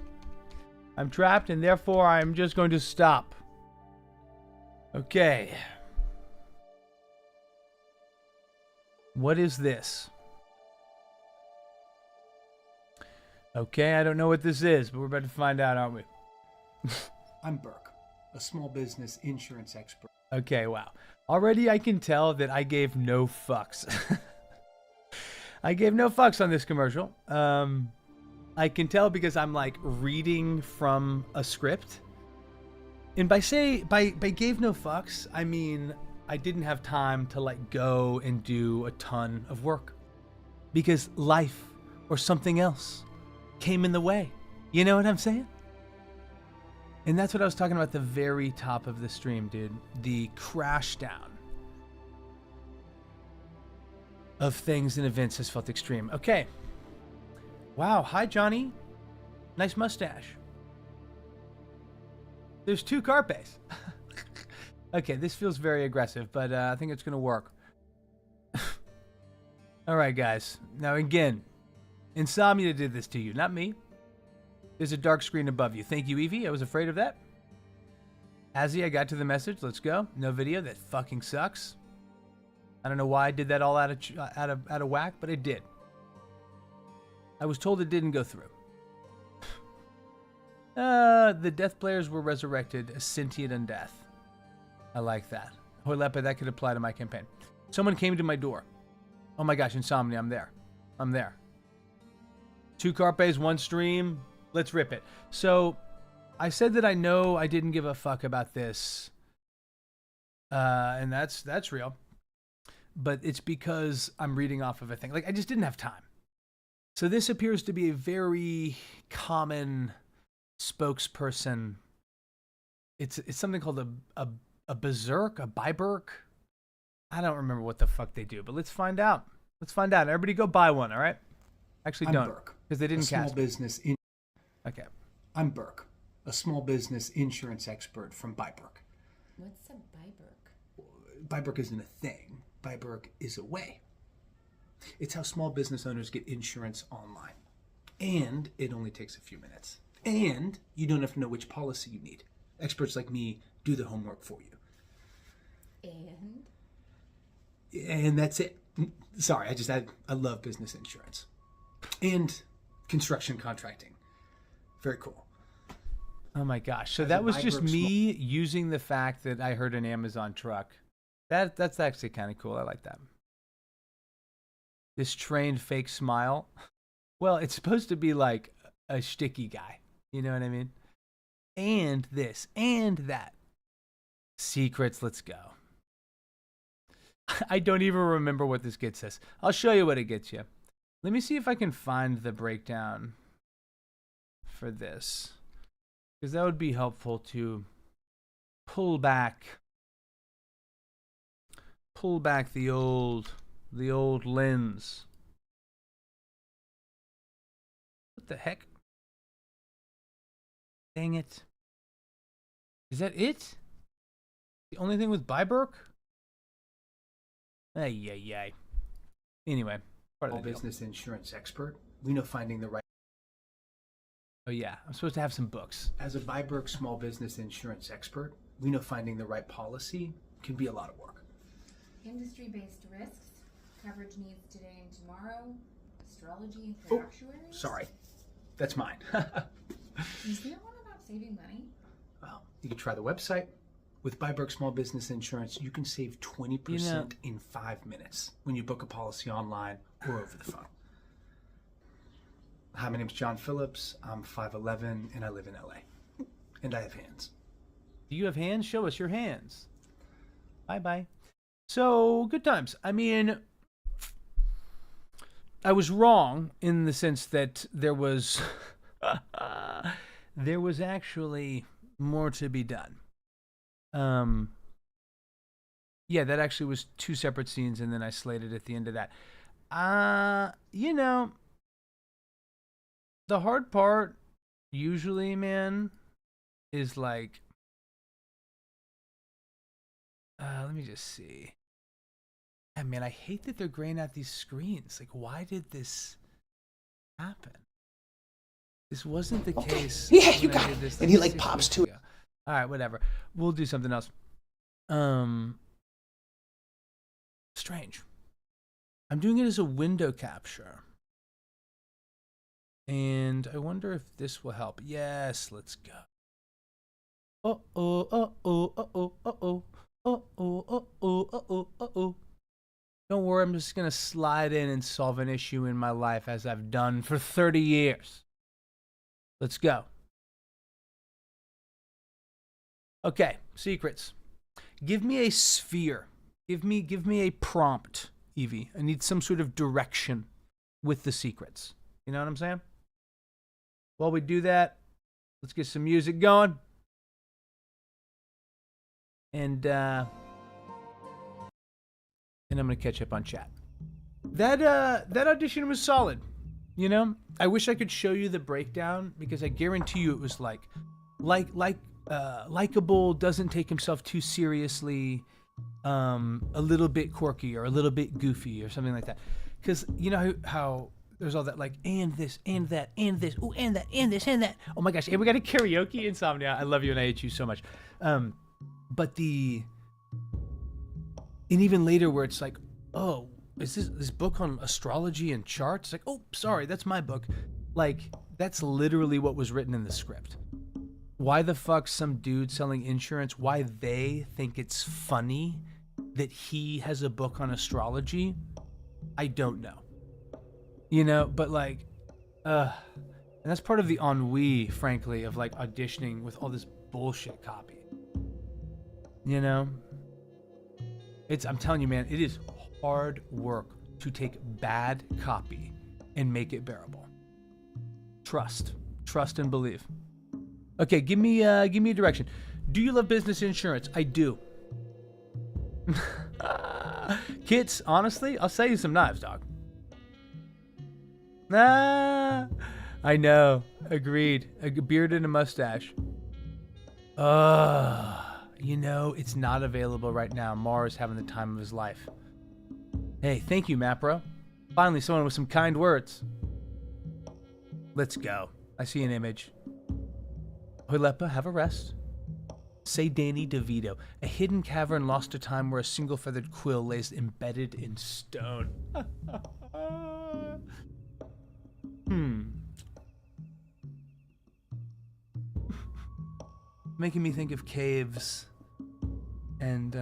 I'm trapped and therefore I'm just going to stop. Okay. What is this? Okay, I don't know what this is, but we're about to find out, aren't we? I'm Burke, a small business insurance expert. Okay, wow. Already I can tell that I gave no fucks. I gave no fucks on this commercial. I can tell because I'm like reading from a script. And by gave no fucks, I mean I didn't have time to like go and do a ton of work. Because life or something else came in the way. You know what I'm saying? And that's what I was talking about at the very top of the stream, dude. The crash down of things and events has felt extreme. Okay. Wow. Hi, Johnny. Nice mustache. There's 2 carpes. Okay, this feels very aggressive, but I think it's going to work. All right, guys. Now, again, Insomnia did this to you, not me. There's a dark screen above you. Thank you, Evie. I was afraid of that. Azzy, I got to the message. Let's go. No video. That fucking sucks. I don't know why I did that all out of whack, but it did. I was told it didn't go through. The death players were resurrected as sentient undeath. I like that. Hoylepa, that could apply to my campaign. Someone came to my door. Oh my gosh, Insomnia, I'm there. I'm there. 2 carpes, 1 stream. Let's rip it. So, I said that I know I didn't give a fuck about this. And that's real. But it's because I'm reading off of a thing. Like, I just didn't have time. So this appears to be a very common spokesperson. It's something called a berserk, a Byberk. I don't remember what the fuck they do, but let's find out. Let's find out. Everybody go buy one, all right? Actually, I'm don't. Burke, Because they didn't a small cast. business. Okay. I'm Burke, a small business insurance expert from Byberk. What's a Byberk? Byberk isn't a thing. Byberk is a way. It's how small business owners get insurance online. And it only takes a few minutes. And you don't have to know which policy you need. Experts like me do the homework for you. And that's it. Sorry, I love business insurance. And construction contracting. Very cool. Oh my gosh. So As that a was just Byberk me using the fact that I heard an Amazon truck. That's actually kind of cool. I like that. This trained fake smile. Well, it's supposed to be like a shticky guy. You know what I mean? And this and that. Secrets, let's go. I don't even remember what this gets us. I'll show you what it gets you. Let me see if I can find the breakdown for this. Because that would be helpful to pull back the old lens. What the heck? Dang it. Is that it? The only thing with Byberk? Ay. Anyway, part of Small the deal. business insurance expert, we know finding the right. Oh yeah, I'm supposed to have some books. As a Byberk small business insurance expert, we know finding the right policy can be a lot of work. Industry-based risks, coverage needs today and tomorrow, astrology for actuaries. Sorry, that's mine. Is there one about saving money? Well, you can try the website. With Byberk Small Business Insurance, you can save 20% in 5 minutes when you book a policy online or over the phone. Hi, my name's John Phillips. I'm 5'11", and I live in LA. And I have hands. Do you have hands? Show us your hands. Bye. So, good times. I mean, I was wrong in the sense that there was actually more to be done. Yeah, that actually was 2 separate scenes, and then I slated at the end of that. You know, the hard part usually, man, is like, let me just see. Yeah, man, I hate that they're graying out these screens. Like, why did this happen? This wasn't the case. Yeah, you when I got did it. this, And like, he, like, 6 pops weeks to it. ago. All right, whatever. We'll do something else. Strange. I'm doing it as a window capture. And I wonder if this will help. Yes, let's go. Don't worry, I'm just going to slide in and solve an issue in my life as I've done for 30 years. Let's go. Okay, secrets. Give me a sphere. Give me a prompt, Evie. I need some sort of direction with the secrets. You know what I'm saying? While we do that, let's get some music going. And I'm gonna catch up on chat. That audition was solid. You know, I wish I could show you the breakdown because I guarantee you it was likable, doesn't take himself too seriously, a little bit quirky or a little bit goofy or something like that. Because you know how there's all that like and this and that and this, ooh, and that and this and that. Oh my gosh, and we got a karaoke Insomnia. I love you and I hate you so much. But and even later where it's like, oh, is this book on astrology and charts? Like, oh, sorry, that's my book. Like, that's literally what was written in the script. why the fuck some dude selling insurance, why they think it's funny that he has a book on astrology, I don't know. You know, but like, and that's part of the ennui, frankly, of like auditioning with all this bullshit copy. You know? I'm telling you, man, it is hard work to take bad copy and make it bearable. Trust and believe. Okay, give me a direction. Do you love business insurance? I do. Kits, honestly, I'll sell you some knives, dog. Nah, I know. Agreed. A beard and a mustache. You know, it's not available right now. Mars having the time of his life. Hey, thank you, Mapro. Finally, someone with some kind words. Let's go. I see an image. Hoilepa, have a rest. Say Danny DeVito. A hidden cavern lost to time where a single feathered quill lays embedded in stone. Making me think of caves and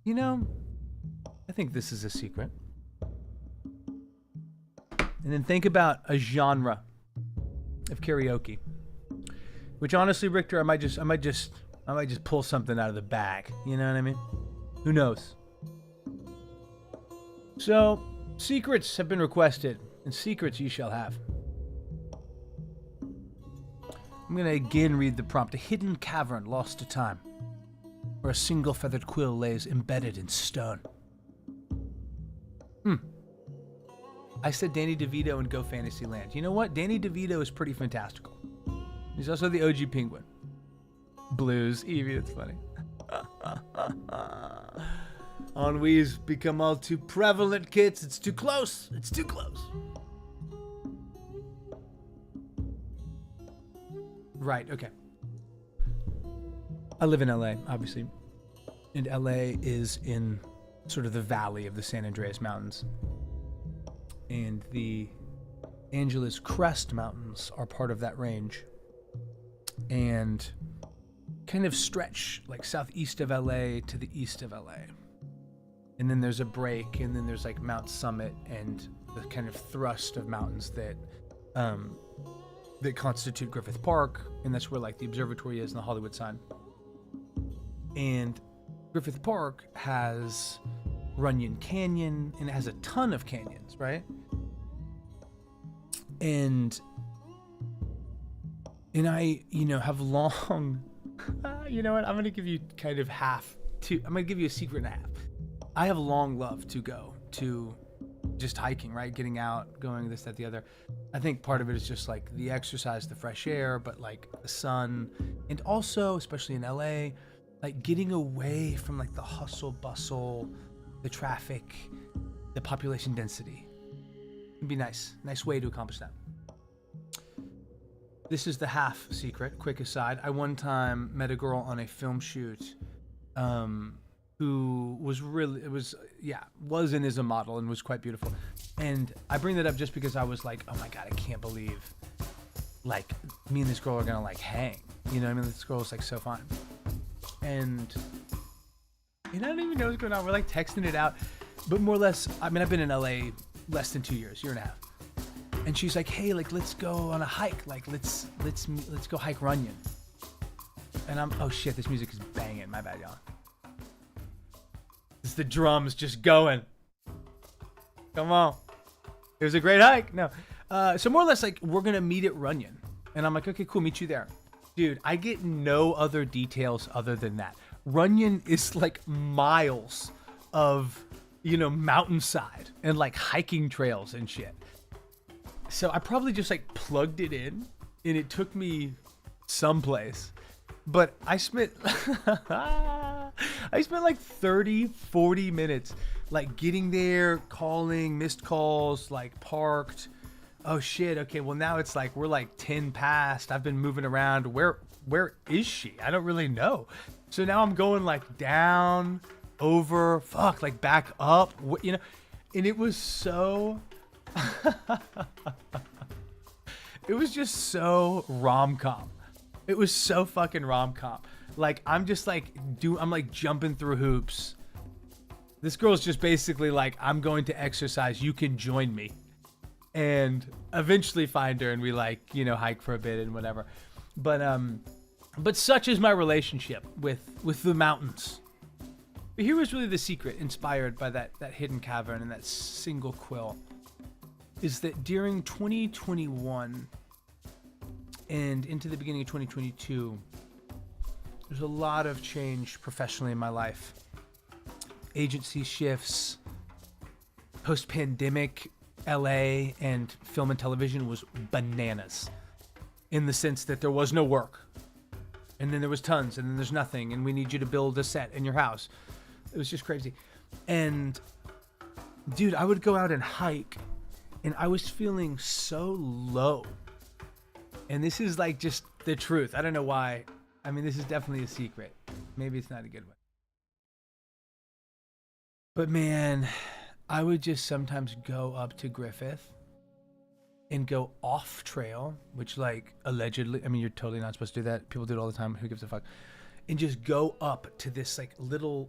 you know, I think this is a secret. And then think about a genre of karaoke. Which honestly, Richter, I might just pull something out of the bag. You know what I mean? Who knows? So, secrets have been requested, and secrets you shall have. I'm gonna again read the prompt. A hidden cavern lost to time, where a single feathered quill lays embedded in stone. I said Danny DeVito and Go Fantasyland. You know what? Danny DeVito is pretty fantastical. He's also the OG Penguin. Blues. Evie, that's funny. Ennui's become all too prevalent, kids. It's too close. It's too close. Right, okay. I live in LA, obviously. And LA is in sort of the valley of the San Andreas Mountains. And the Angeles Crest Mountains are part of that range. And kind of stretch like southeast of LA to the east of LA. And then there's a break, and then there's like Mount Summit and the kind of thrust of mountains that that constitute Griffith Park, and that's where like the observatory is and the Hollywood sign. And Griffith Park has Runyon Canyon, and it has a ton of canyons, right? And I, you know, have long, you know what? I'm going to give you kind of I'm going to give you a secret and a half. I have long loved to go to just hiking, right? Getting out, going this, that, the other. I think part of it is just like the exercise, the fresh air, but like the sun. And also, especially in LA, like getting away from like the hustle, bustle, the traffic, the population density. It'd be nice. Nice way to accomplish that. This is the half secret. Quick aside. I one time met a girl on a film shoot who was was and is a model and was quite beautiful. And I bring that up just because I was like, oh my God, I can't believe like me and this girl are gonna like hang. You know what I mean? This girl's like so fine. And I don't even know what's going on. We're like texting it out. But more or less, I mean, I've been in LA less than 2 years, year and a half. And she's like, hey, like, let's go on a hike. Like, let's go hike Runyon. And oh shit, this music is banging. My bad, y'all. It's the drums just going. Come on. It was a great hike. No. So more or less, like, we're going to meet at Runyon. And I'm like, okay, cool, meet you there. Dude, I get no other details other than that. Runyon is like miles of, you know, mountainside and like hiking trails and shit. So I probably just like plugged it in and it took me someplace. But I spent like 30, 40 minutes like getting there, calling, missed calls, like parked. Oh shit, okay, well now it's like we're like 10 past. I've been moving around. Where is she? I don't really know. So now I'm going like down over, fuck, like back up, you know, and it was so, it was just so rom-com. It was so fucking rom-com. Like, I'm just like, I'm like jumping through hoops. This girl's just basically like, I'm going to exercise, you can join me. And eventually find her and we like, you know, hike for a bit and whatever. But such is my relationship with the mountains. But here was really the secret, inspired by that hidden cavern and that single quill, is that during 2021 and into the beginning of 2022, there's a lot of change professionally in my life. Agency shifts, post-pandemic LA and film and television was bananas, in the sense that there was no work. And then there was tons, and then there's nothing, and we need you to build a set in your house. It was just crazy. And dude, I would go out and hike, and I was feeling so low. And this is like just the truth. I don't know why. I mean, this is definitely a secret. Maybe it's not a good one. But man, I would just sometimes go up to Griffith and go off trail, which like allegedly, I mean, you're totally not supposed to do that. People do it all the time. Who gives a fuck? And just go up to this like little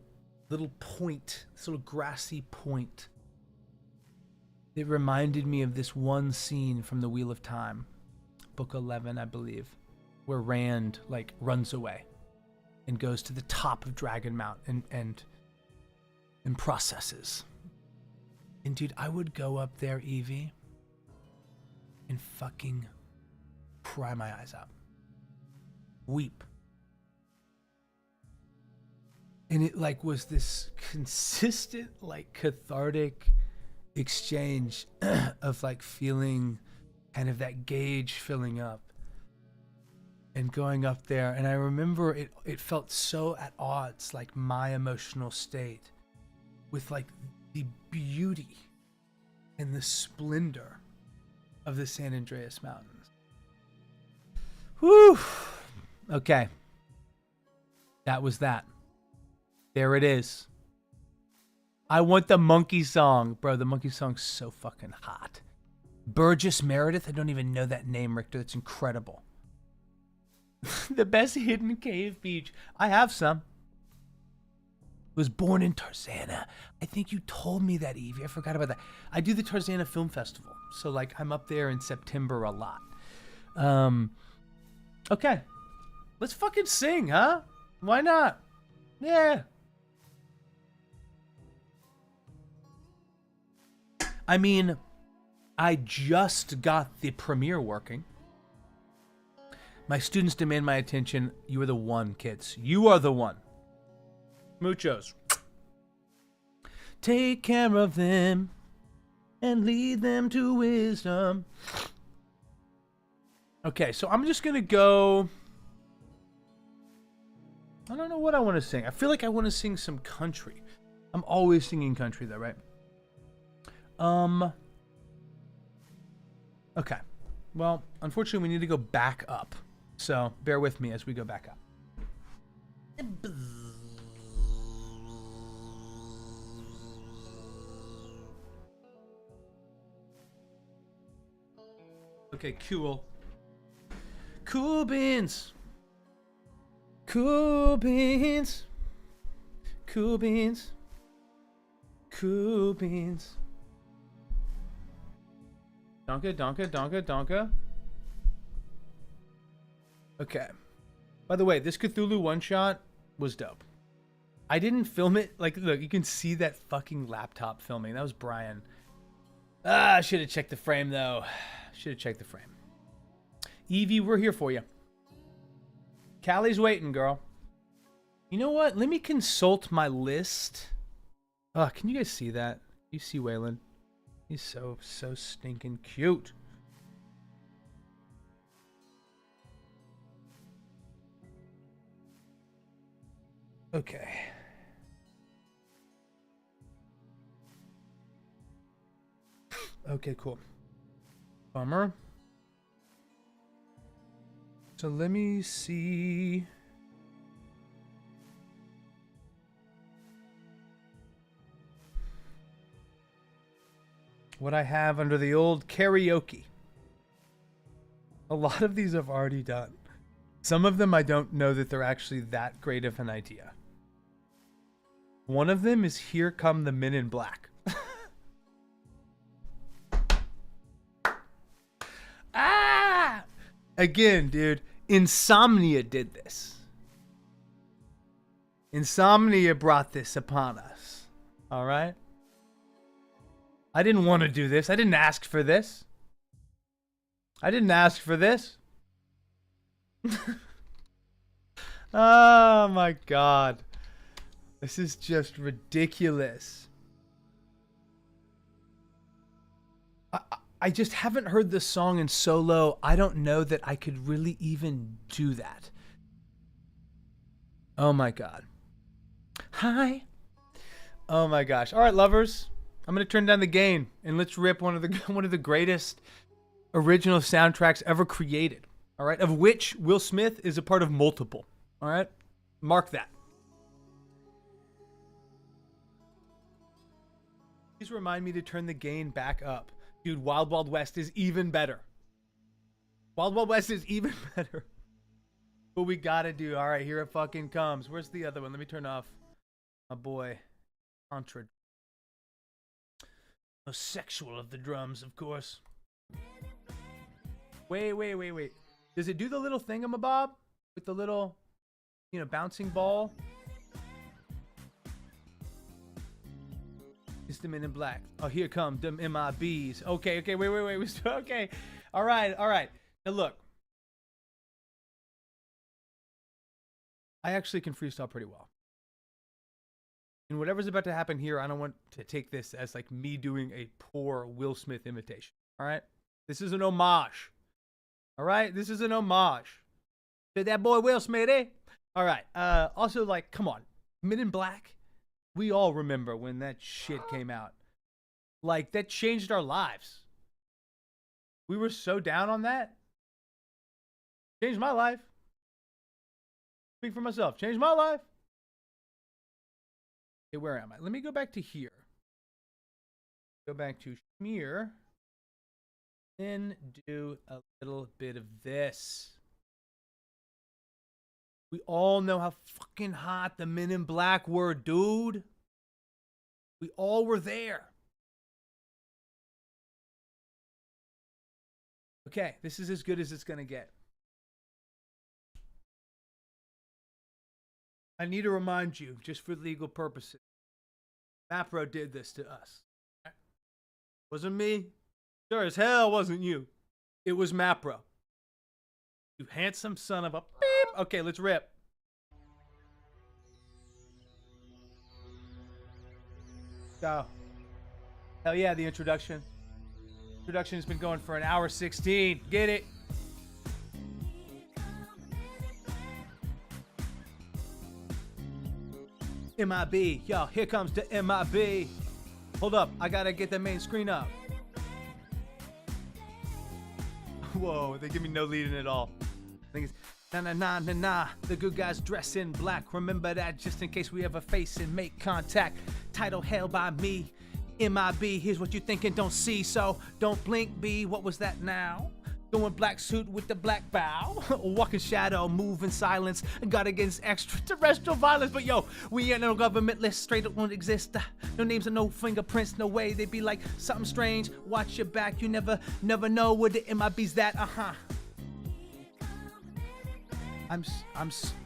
point, this little grassy point. It reminded me of this one scene from The Wheel of Time, book 11, I believe, where Rand like runs away and goes to the top of Dragon Mount and processes. And dude, I would go up there, Evie, and fucking cry my eyes out. Weep. And it like was this consistent, like cathartic exchange of like feeling kind of that gauge filling up and going up there. And I remember it felt so at odds, like my emotional state with like the beauty and the splendor of the San Andreas Mountains. Whew. Okay. That was that. There it is. I want the monkey song. Bro, the monkey song's so fucking hot. Burgess Meredith? I don't even know that name, Richter. That's incredible. The best hidden cave beach. I have some. Was born in Tarzana. I think you told me that, Evie. I forgot about that. I do the Tarzana Film Festival. So, like, I'm up there in September a lot. Okay. Let's fucking sing, huh? Why not? Yeah. I mean, I just got the premiere working. My students demand my attention. You are the one, kids. You are the one. Muchos. Take care of them and lead them to wisdom. Okay, so I'm just gonna go. I don't know what I want to sing. I feel like I want to sing some country. I'm always singing country though, right? Okay. Well, unfortunately, we need to go back up. So bear with me as we go back up. Okay, cool. Cool beans. Cool beans. Cool beans. Cool beans. Donka, donka, donka, donka. Okay. By the way, this Cthulhu one-shot was dope. I didn't film it. Like, look, you can see that fucking laptop filming. That was Brian. I should have checked the frame, though. Should have checked the frame. Evie, we're here for you. Callie's waiting, girl. You know what? Let me consult my list. Can you guys see that? You see Waylon? He's so stinking cute. Okay. Okay, cool. Bummer. So let me see. what I have under the old karaoke. A lot of these I've already done. Some of them I don't know that they're actually that great of an idea. One of them is Here Come the Men in Black. Ah! Again, dude, Insomnia did this. Insomnia brought this upon us. All right? I didn't want to do this. I didn't ask for this. I didn't ask for this. Oh my God. This is just ridiculous. I just haven't heard this song in so low. I don't know that I could really even do that. Oh my God. Hi. Oh my gosh. All right, lovers. I'm going to turn down the gain and let's rip one of the greatest original soundtracks ever created. All right? Of which Will Smith is a part of multiple. All right? Mark that. Please remind me to turn the gain back up. Dude, Wild Wild West is even better. Wild Wild West is even better. But we gotta do. All right, here it fucking comes. Where's the other one? Let me turn off my boy Contra. Most sexual of the drums, of course. Wait. Does it do the little thingamabob with the little, bouncing ball? It's the Men in Black. Oh, here come them MIBs. Okay, wait. Okay. All right. Now look. I actually can freestyle pretty well. And whatever's about to happen here, I don't want to take this as like me doing a poor Will Smith imitation. All right? This is an homage. All right? This is an homage to that boy Will Smith, eh? All right. Also, like, come on. Men in Black. We all remember when that shit came out. Like, that changed our lives. We were so down on that. Changed my life. Speak for myself. Changed my life. Okay, where am I? Let me go back to here. Go back to Schmear. Then do a little bit of this. We all know how fucking hot the Men in Black were, dude. We all were there. Okay, this is as good as it's going to get. I need to remind you, just for legal purposes, Mapro did this to us. Wasn't me. Sure as hell wasn't you. It was Mapro. You handsome son of a beep. Okay, let's rip. So, hell yeah, the introduction. Introduction has been going for an hour 16. Get it? MIB. Yo, here comes the MIB. Hold up, I gotta get the main screen up. Whoa, they give me no lead in at all. I think it's na. The good guys dress in black. Remember that just in case we ever face and make contact. Title held by me. MIB, here's what you think and don't see. So don't blink, B. What was that now? Going black suit with the black bow. Walking shadow, move in silence. Got against extraterrestrial violence. But yo, we ain't no government list. Straight up won't exist. No names and no fingerprints. No way. They be like something strange. Watch your back. You never know what the MIB's that. I'm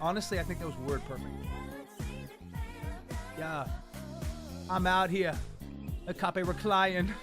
honestly, I think that was word perfect. Yeah. I'm out here. A copy reclining.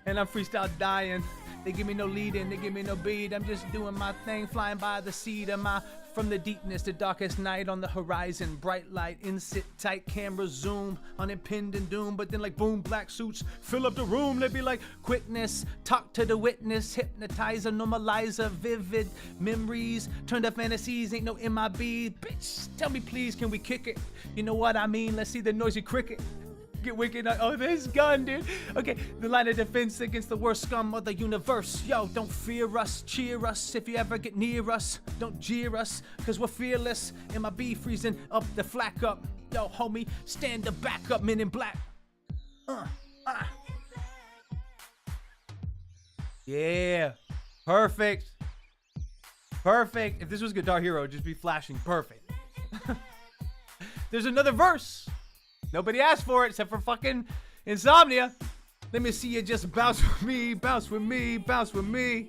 And I'm freestyle dying. They give me no lead in, they give me no beat. I'm just doing my thing, flying by the seat of my from the deepness, the darkest night on the horizon. Bright light, in sit tight, camera zoom on impending doom. But then like boom, black suits fill up the room. They be like quickness, talk to the witness, hypnotizer, normalizer, vivid memories, turned up fantasies. Ain't no MIB, bitch. Tell me please, can we kick it? You know what I mean? Let's see the noisy cricket. Get wicked. Oh, this gun, dude. Okay, the line of defense against the worst scum of the universe. Yo, don't fear us, cheer us. If you ever get near us, don't jeer us, cause we're fearless. MIB freezing up the flak up. Yo, homie, stand the back up, Men in Black. Yeah. Perfect. Perfect. If this was Guitar Hero, it'd just be flashing perfect. There's another verse. Nobody asked for it except for fucking Insomnia. Let me see you just bounce with me, bounce with me, bounce with me.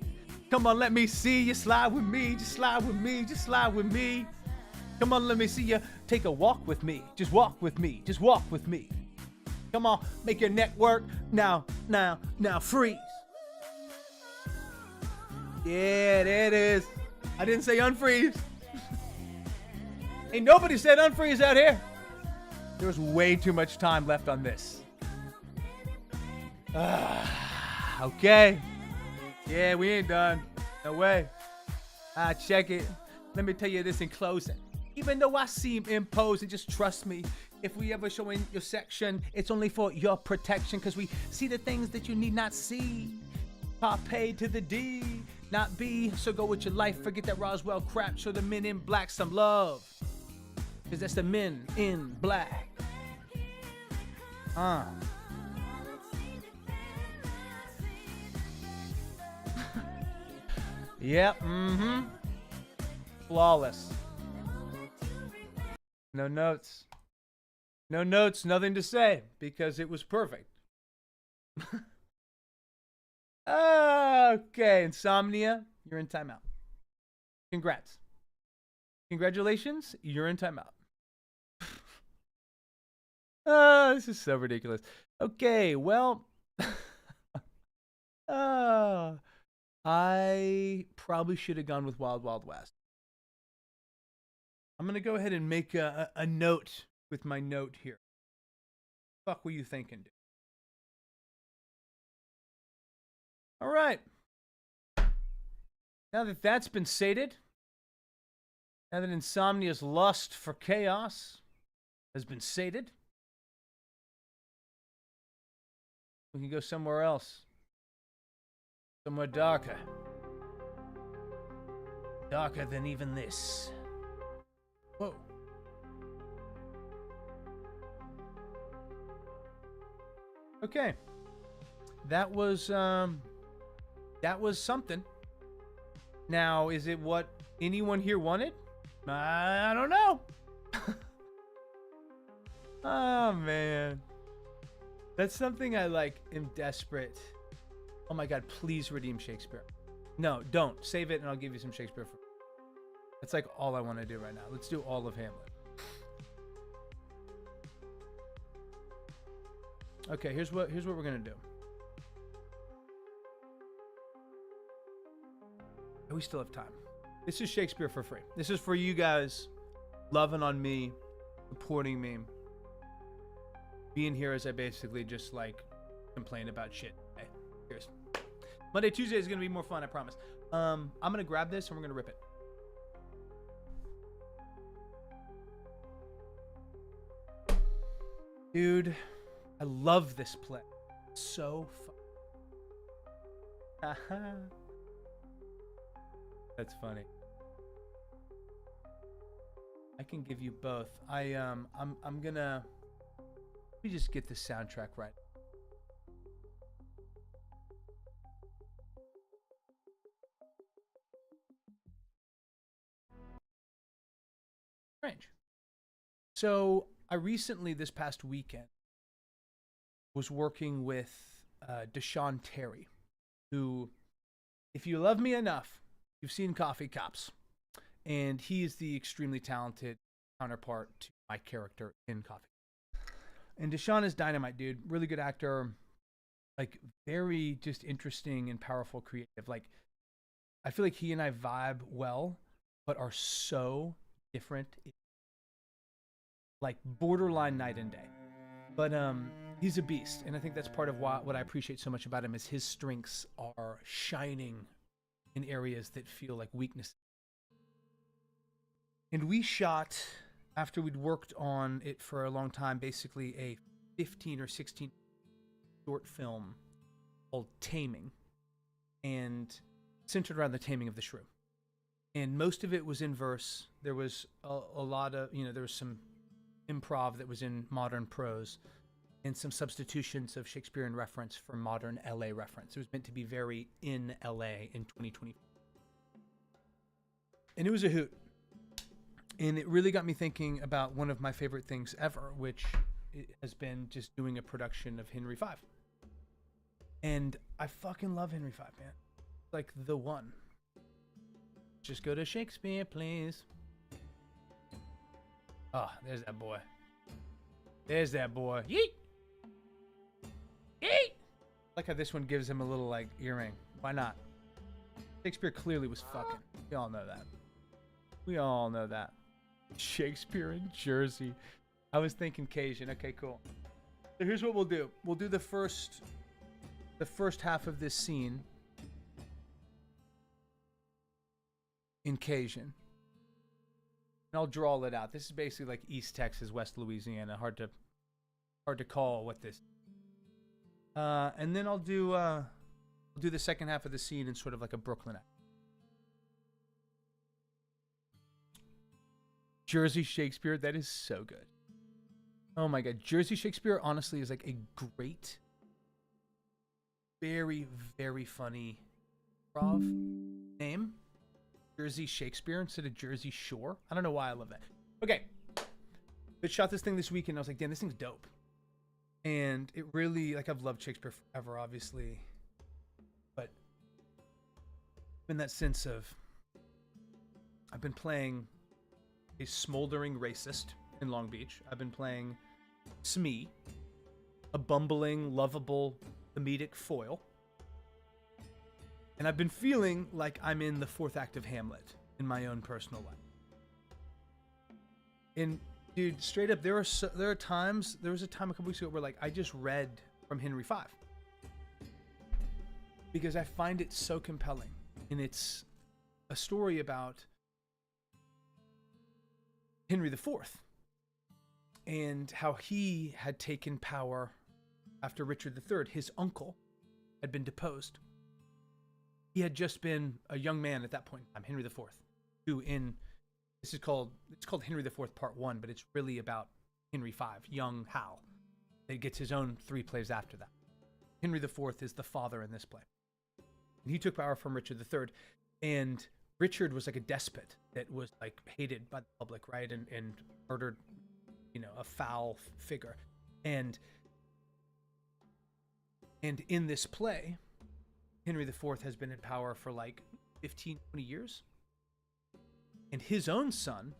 Come on, let me see you slide with me, just slide with me, just slide with me. Come on, let me see you take a walk with me, just walk with me, just walk with me. Come on, make your neck work. Now, freeze. Yeah, there it is. I didn't say unfreeze. Ain't nobody said unfreeze out here. There was way too much time left on this. Okay. Yeah, we ain't done. No way. Check it. Let me tell you this in closing. Even though I seem imposing, just trust me. If we ever show in your section, it's only for your protection. Cause we see the things that you need not see. Paid to the D, not B. So go with your life. Forget that Roswell crap. Show the men in black some love. Cause that's the men in black. Yep, flawless. No notes. No notes, nothing to say, because it was perfect. Okay, Insomnia, you're in timeout. Congrats. Congratulations, you're in timeout. Oh, this is so ridiculous. Okay, well, I probably should have gone with Wild Wild West. I'm going to go ahead and make a note with my note here. Fuck were you thinking, dude? All right. Now that that's been sated, now that Insomnia's lust for chaos has been sated, we can go somewhere else. Somewhere darker. Darker than even this. Whoa. Okay. That was something. Now, is it what anyone here wanted? I don't know. Oh man. That's something I am desperate. Oh my god, please redeem Shakespeare. No, don't. Save it and I'll give you some Shakespeare. That's all I want to do right now. Let's do all of Hamlet. Okay, here's what we're gonna do. We still have time. This is Shakespeare for free. This is for you guys loving on me, supporting me, being here as I basically just complain about shit. Hey, cheers. Monday, Tuesday is gonna be more fun, I promise. I'm gonna grab this and we're gonna rip it. Dude, I love this play. So fun. That's funny. I can give you both. I'm gonna let me just get the soundtrack right. Strange. So I recently, this past weekend, was working with Deshaun Terry, who, if you love me enough, you've seen Coffee Cops, and he is the extremely talented counterpart to my character in Coffee. And Deshaun is dynamite, dude. Really good actor, very just interesting and powerful, creative. I feel like he and I vibe well, but are so different, borderline night and day. But he's a beast, and I think that's part of what I appreciate so much about him is his strengths are shining in areas that feel like weakness. And we shot, after we'd worked on it for a long time, basically a 15 or 16 short film called Taming, and centered around the taming of the shrew. And most of it was in verse. There was a lot of, there was some improv that was in modern prose. and some substitutions of Shakespearean reference for modern LA reference. It was meant to be very in LA in 2020. And it was a hoot. And it really got me thinking about one of my favorite things ever, which has been just doing a production of Henry V. And I fucking love Henry V, man. Like the one. Just go to Shakespeare, please. Oh, there's that boy. There's that boy. Yeet! Yeet! Like how this one gives him a little, like, earring. Why not? Shakespeare clearly was fucking. We all know that. We all know that. Shakespeare in Jersey. I was thinking Cajun. Okay, cool. So here's what we'll do. We'll do the first half of this scene in Cajun. And I'll draw it out. This is basically like East Texas, West Louisiana. Hard to call what this. And then I'll do the second half of the scene in sort of like a Brooklyn act. Jersey Shakespeare, that is so good. Oh my god, Jersey Shakespeare honestly is like a great, very, very funny name. Jersey Shakespeare instead of Jersey Shore. I don't know why I love that. Okay. But shot this thing this weekend. I was like, damn, this thing's dope. And it really, like, I've loved Shakespeare forever, obviously. But in that sense of, I've been playing a smoldering racist in Long Beach. I've been playing Smee, a bumbling, lovable, comedic foil. And I've been feeling like I'm in the fourth act of Hamlet in my own personal life. And dude, straight up, there are times. There was a time a couple weeks ago where like I just read from Henry V because I find it so compelling, and it's a story about Henry IV and how he had taken power after Richard III, his uncle, had been deposed. He had just been a young man at that point in time, Henry IV, who it's called Henry IV Part 1, but it's really about Henry V, young Hal. It gets his own 3 plays after that. Henry IV is the father in this play. And he took power from Richard III, and Richard was like a despot that was like hated by the public, right? And murdered, a foul figure. And in this play, Henry IV has been in power for like 15, 20 years. And his own son,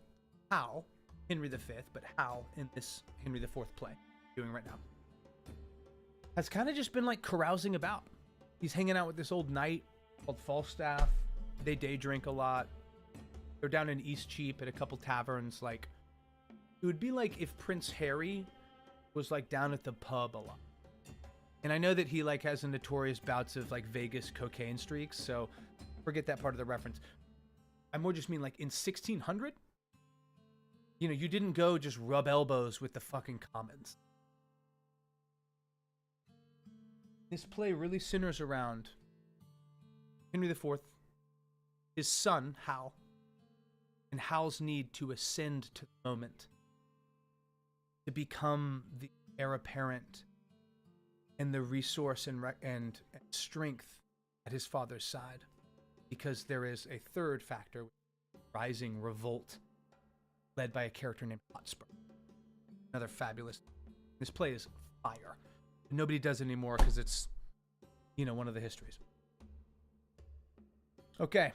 Hal, Henry V, but Hal in this Henry IV play, doing right now, has kind of just been like carousing about. He's hanging out with this old knight called Falstaff. They day drink a lot. They're down in Eastcheap at a couple taverns. Like, it would be like if Prince Harry was like down at the pub a lot. And I know that he like has a notorious bouts of like Vegas cocaine streaks, so forget that part of the reference. I more just mean like in 1600, you didn't go just rub elbows with the fucking commons. This play really centers around Henry IV, his son Hal, and Hal's need to ascend to the moment, to become the heir apparent and the resource and strength at his father's side, because there is a third factor, rising revolt, led by a character named Hotspur. Another fabulous. This play is fire. Nobody does it anymore because it's, one of the histories. Okay.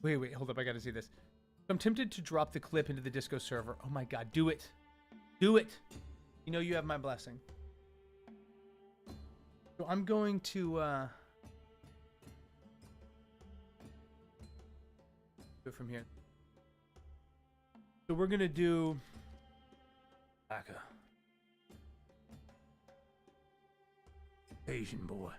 Wait, hold up. I gotta see this. I'm tempted to drop the clip into the Disco server. Oh my god, do it. Do it. You have my blessing. So I'm going to do it from here. So we're gonna do Aka. Asian boy.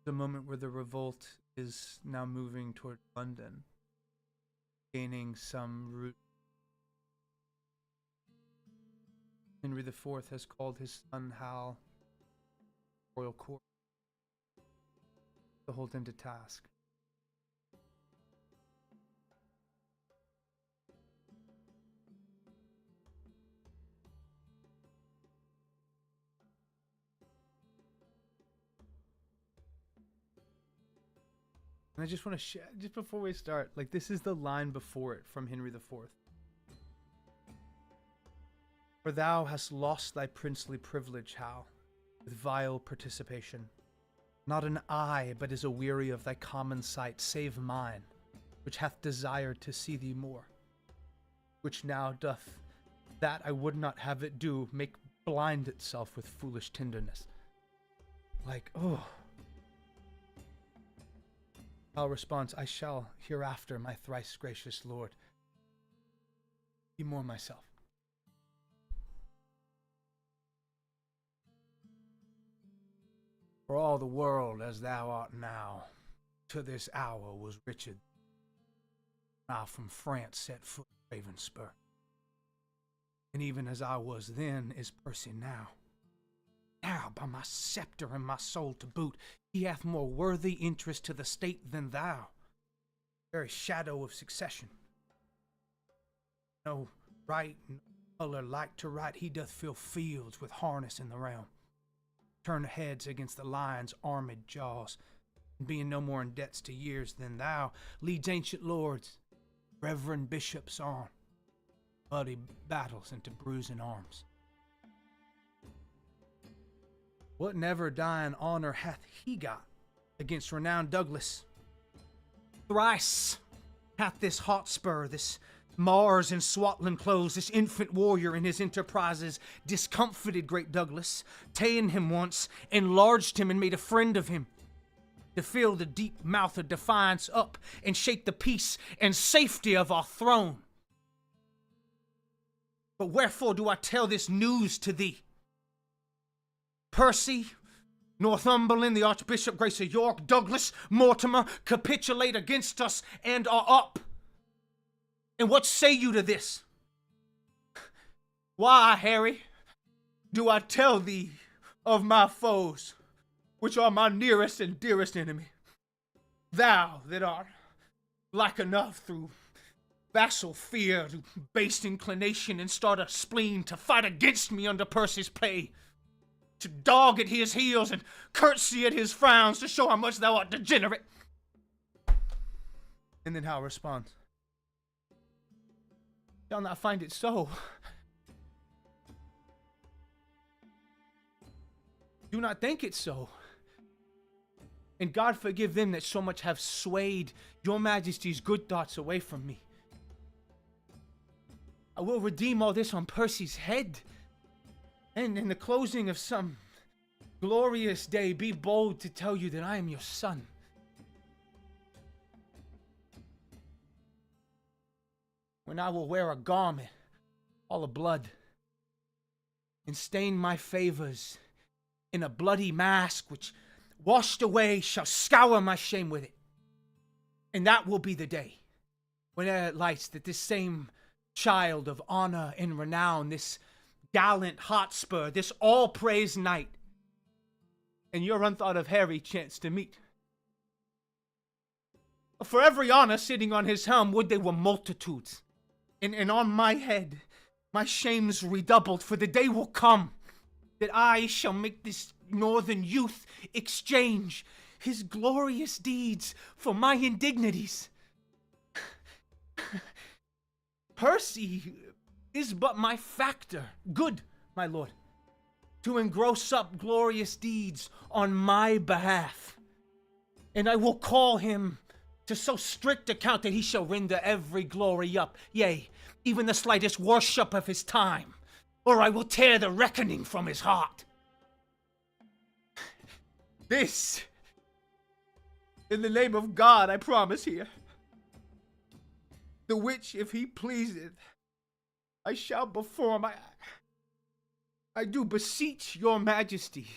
The moment where the revolt is now moving toward London, gaining some root. Henry IV has called his son Hal royal court to hold him to task. And I just want to share, just before we start, like this is the line before it from Henry IV. For thou hast lost thy princely privilege, Hal, with vile participation. Not an eye but is aweary of thy common sight, save mine, which hath desired to see thee more. Which now doth that I would not have it do, make blind itself with foolish tenderness. Like, oh. Hal responds, I shall hereafter, my thrice gracious lord, be more myself. For all the world as thou art now, to this hour was Richard, now from France set foot in Ravenspur. And even as I was then is Percy now. Now, by my scepter and my soul to boot, he hath more worthy interest to the state than thou. Very shadow of succession. No right, no color like to right, he doth fill fields with harness in the realm. Turn heads against the lion's armed jaws, and being no more in debts to years than thou, leads ancient lords, reverend bishops on, bloody battles into bruising arms. What never dying honor hath he got against renowned Douglas? Thrice hath this Hotspur, this Mars in swaddling clothes, this infant warrior in his enterprises, discomfited great Douglas, ta'en him once, enlarged him and made a friend of him, to fill the deep mouth of defiance up and shake the peace and safety of our throne. But wherefore do I tell this news to thee? Percy, Northumberland, the Archbishop Grace of York, Douglas, Mortimer, capitulate against us and are up. And what say you to this? Why, Harry, do I tell thee of my foes, which are my nearest and dearest enemy? Thou that art like enough through vassal fear to base inclination and start a spleen to fight against me under Percy's pay, to dog at his heels and curtsy at his frowns to show how much thou art degenerate. And then Hal responds, shall not find it so. Do not think it so. And God forgive them that so much have swayed your majesty's good thoughts away from me. I will redeem all this on Percy's head, and in the closing of some glorious day be bold to tell you that I am your son. When I will wear a garment all of blood and stain my favors in a bloody mask which washed away shall scour my shame with it. And that will be the day when it lights that this same child of honor and renown, this gallant Hotspur, this all-praised knight, and your unthought of Harry chance to meet. For every honor sitting on his helm, would they were multitudes. And on my head, my shame's redoubled, for the day will come that I shall make this northern youth exchange his glorious deeds for my indignities. Percy is but my factor, good, my lord, to engross up glorious deeds on my behalf. And I will call him to so strict account that he shall render every glory up, yea, even the slightest worship of his time, or I will tear the reckoning from his heart. This, in the name of God, I promise here, the which, if he pleaseth, I shall perform. I do beseech your majesty,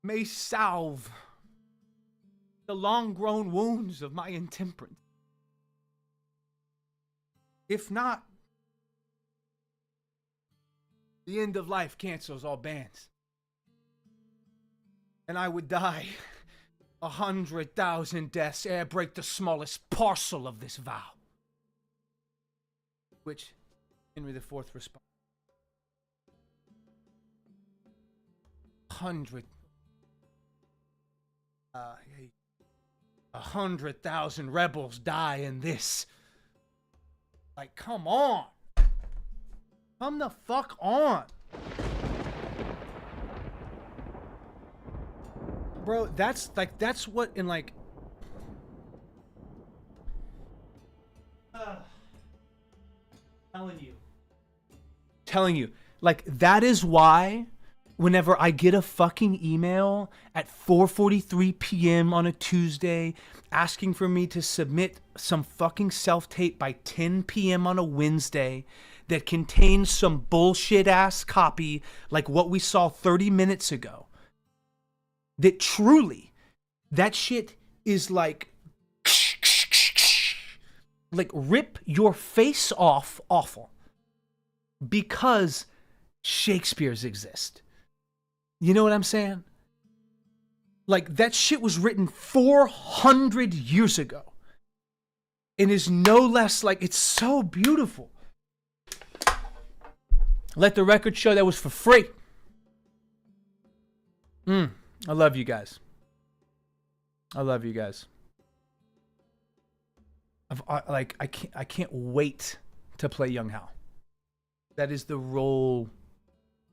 may salve the long-grown wounds of my intemperance. If not, The end of life cancels all bands. And I would die 100,000 deaths ere break the smallest parcel of this vow. Which Henry IV responded. 100,000 rebels die in this. Like, come on. Come the fuck on. Bro, that's what in like telling you like that is why whenever I get a fucking email at 4:43 p.m. on a Tuesday asking for me to submit some fucking self-tape by 10 p.m. on a Wednesday that contains some bullshit ass copy like what we saw 30 minutes ago, that truly that shit is like rip your face off awful because Shakespeare's exist. You know what I'm saying? Like, that shit was written 400 years ago and is no less like, it's so beautiful. Let the record show that was for free. I love you guys. I love you guys. I can't wait to play Young Hal. That is the role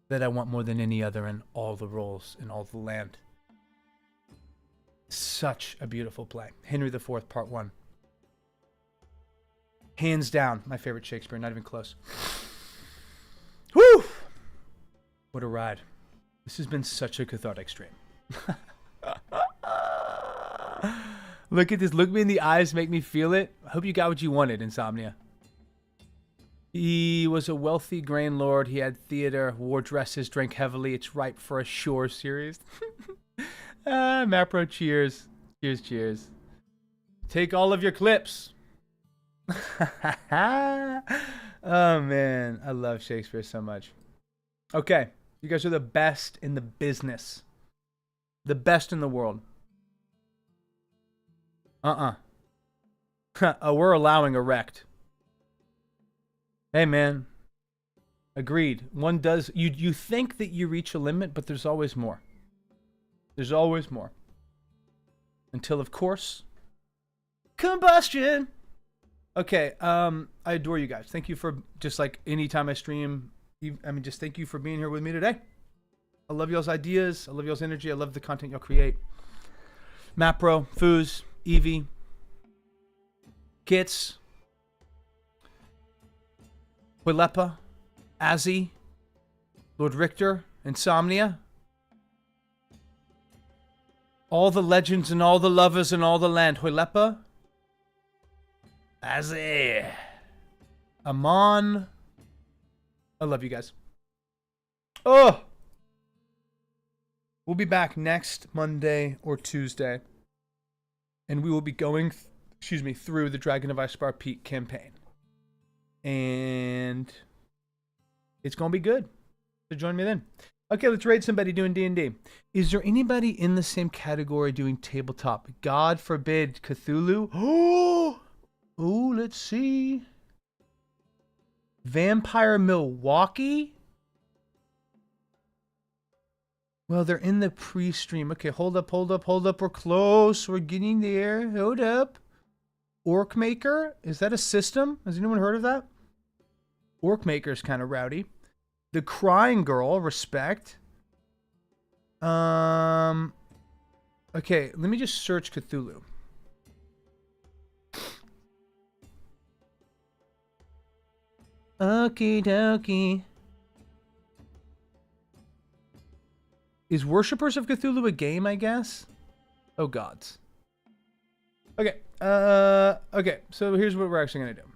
that I want more than any other in all the roles in all the land. Such a beautiful play. Henry IV, Part 1. Hands down, my favorite Shakespeare, not even close. Whew! What a ride. This has been such a cathartic stream. Look at this. Look me in the eyes. Make me feel it. I hope you got what you wanted, Insomnia. He was a wealthy grain lord. He had theater, wore dresses, drank heavily. It's ripe for a Shore series. Mapro, cheers. Cheers, cheers. Take all of your clips. Oh, man. I love Shakespeare so much. Okay. You guys are the best in the business. The best in the world. Oh, we're allowing erect. Hey, man. Agreed. One does. You think that you reach a limit, but there's always more. There's always more. Until, of course, combustion. Okay. I adore you guys. Thank you for just like anytime I stream. I mean, just thank you for being here with me today. I love y'all's ideas. I love y'all's energy. I love the content y'all create. Mapro, Foos, Evie, Kits, Huilepa, Azzy, Lord Richter, Insomnia. All the legends and all the lovers and all the land. Huilepa, Azzy, Amon. I love you guys. Oh! We'll be back next Monday or Tuesday. And we will be going, through the Dragon of Icespire Peak campaign. And it's going to be good. So join me then. Okay, let's raid somebody doing D&D. Is there anybody in the same category doing tabletop? God forbid, Cthulhu? Oh, let's see. Vampire Milwaukee? Well, they're in the pre-stream. Okay, hold up. We're close. We're getting there. Hold up. Orc Maker? Is that a system? Has anyone heard of that? Orc Maker's kind of rowdy. The Crying Girl, respect. Okay, let me just search Cthulhu. Okie dokie. Is Worshippers of Cthulhu a game, I guess? Oh, gods. Okay. Okay, so here's what we're actually going to do.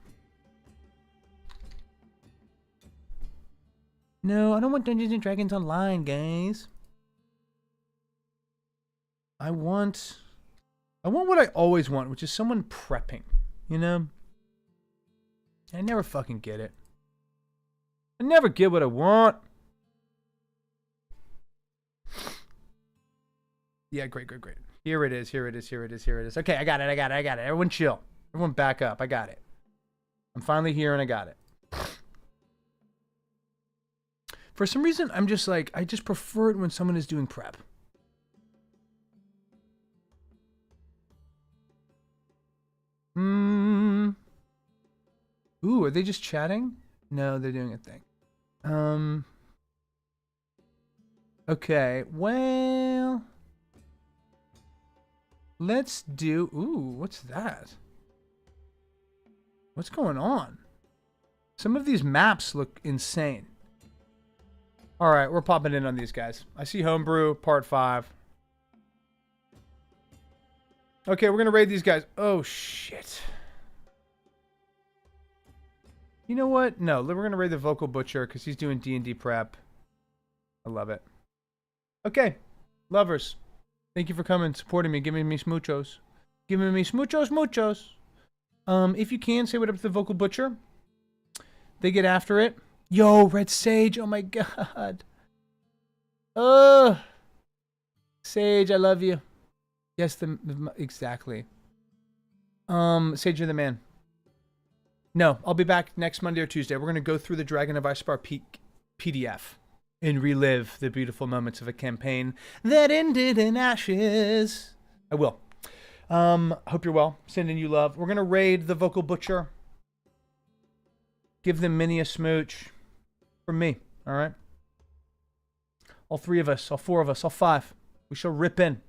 No, I don't want Dungeons & Dragons Online, guys. I want what I always want, which is someone prepping, you know? I never fucking get it. I never get what I want. Yeah, great. Here it is. Okay, I got it. Everyone chill. Everyone back up. I got it. I'm finally here and I got it. For some reason, I'm just like, I just prefer it when someone is doing prep. Ooh, are they just chatting? No, they're doing a thing. Okay, well, let's do, ooh, what's that? What's going on? Some of these maps look insane. All right, we're popping in on these guys. I see Homebrew, part 5. Okay, we're going to raid these guys. Oh, shit. You know what? No, we're going to raid the Vocal Butcher because he's doing D&D prep. I love it. Okay, lovers. Thank you for coming, supporting me, giving me smoochos. Giving me smoochos. If you can, say what up to the Vocal Butcher. They get after it. Yo, Red Sage. Oh, my God. Sage, I love you. Yes, exactly. Sage, you're the man. No, I'll be back next Monday or Tuesday. We're going to go through the Dragon of Icespar PDF and relive the beautiful moments of a campaign that ended in ashes. I will. Hope you're well. Sending you love. We're going to raid the Vocal Butcher. Give them many a smooch. From me, all right? All 3 of us, all 4 of us, all 5. We shall rip in.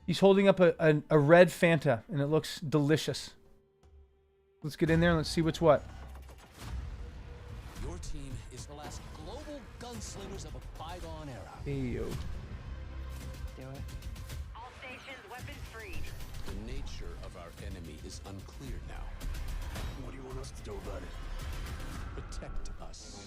He's holding up a red Fanta, and it looks delicious. Let's get in there and let's see what's what. Your team is the last global gunslingers of a bygone era. Hey, yo. All stations, weapons free. The nature of our enemy is unclear now. What do you want us to do about it? Protect us.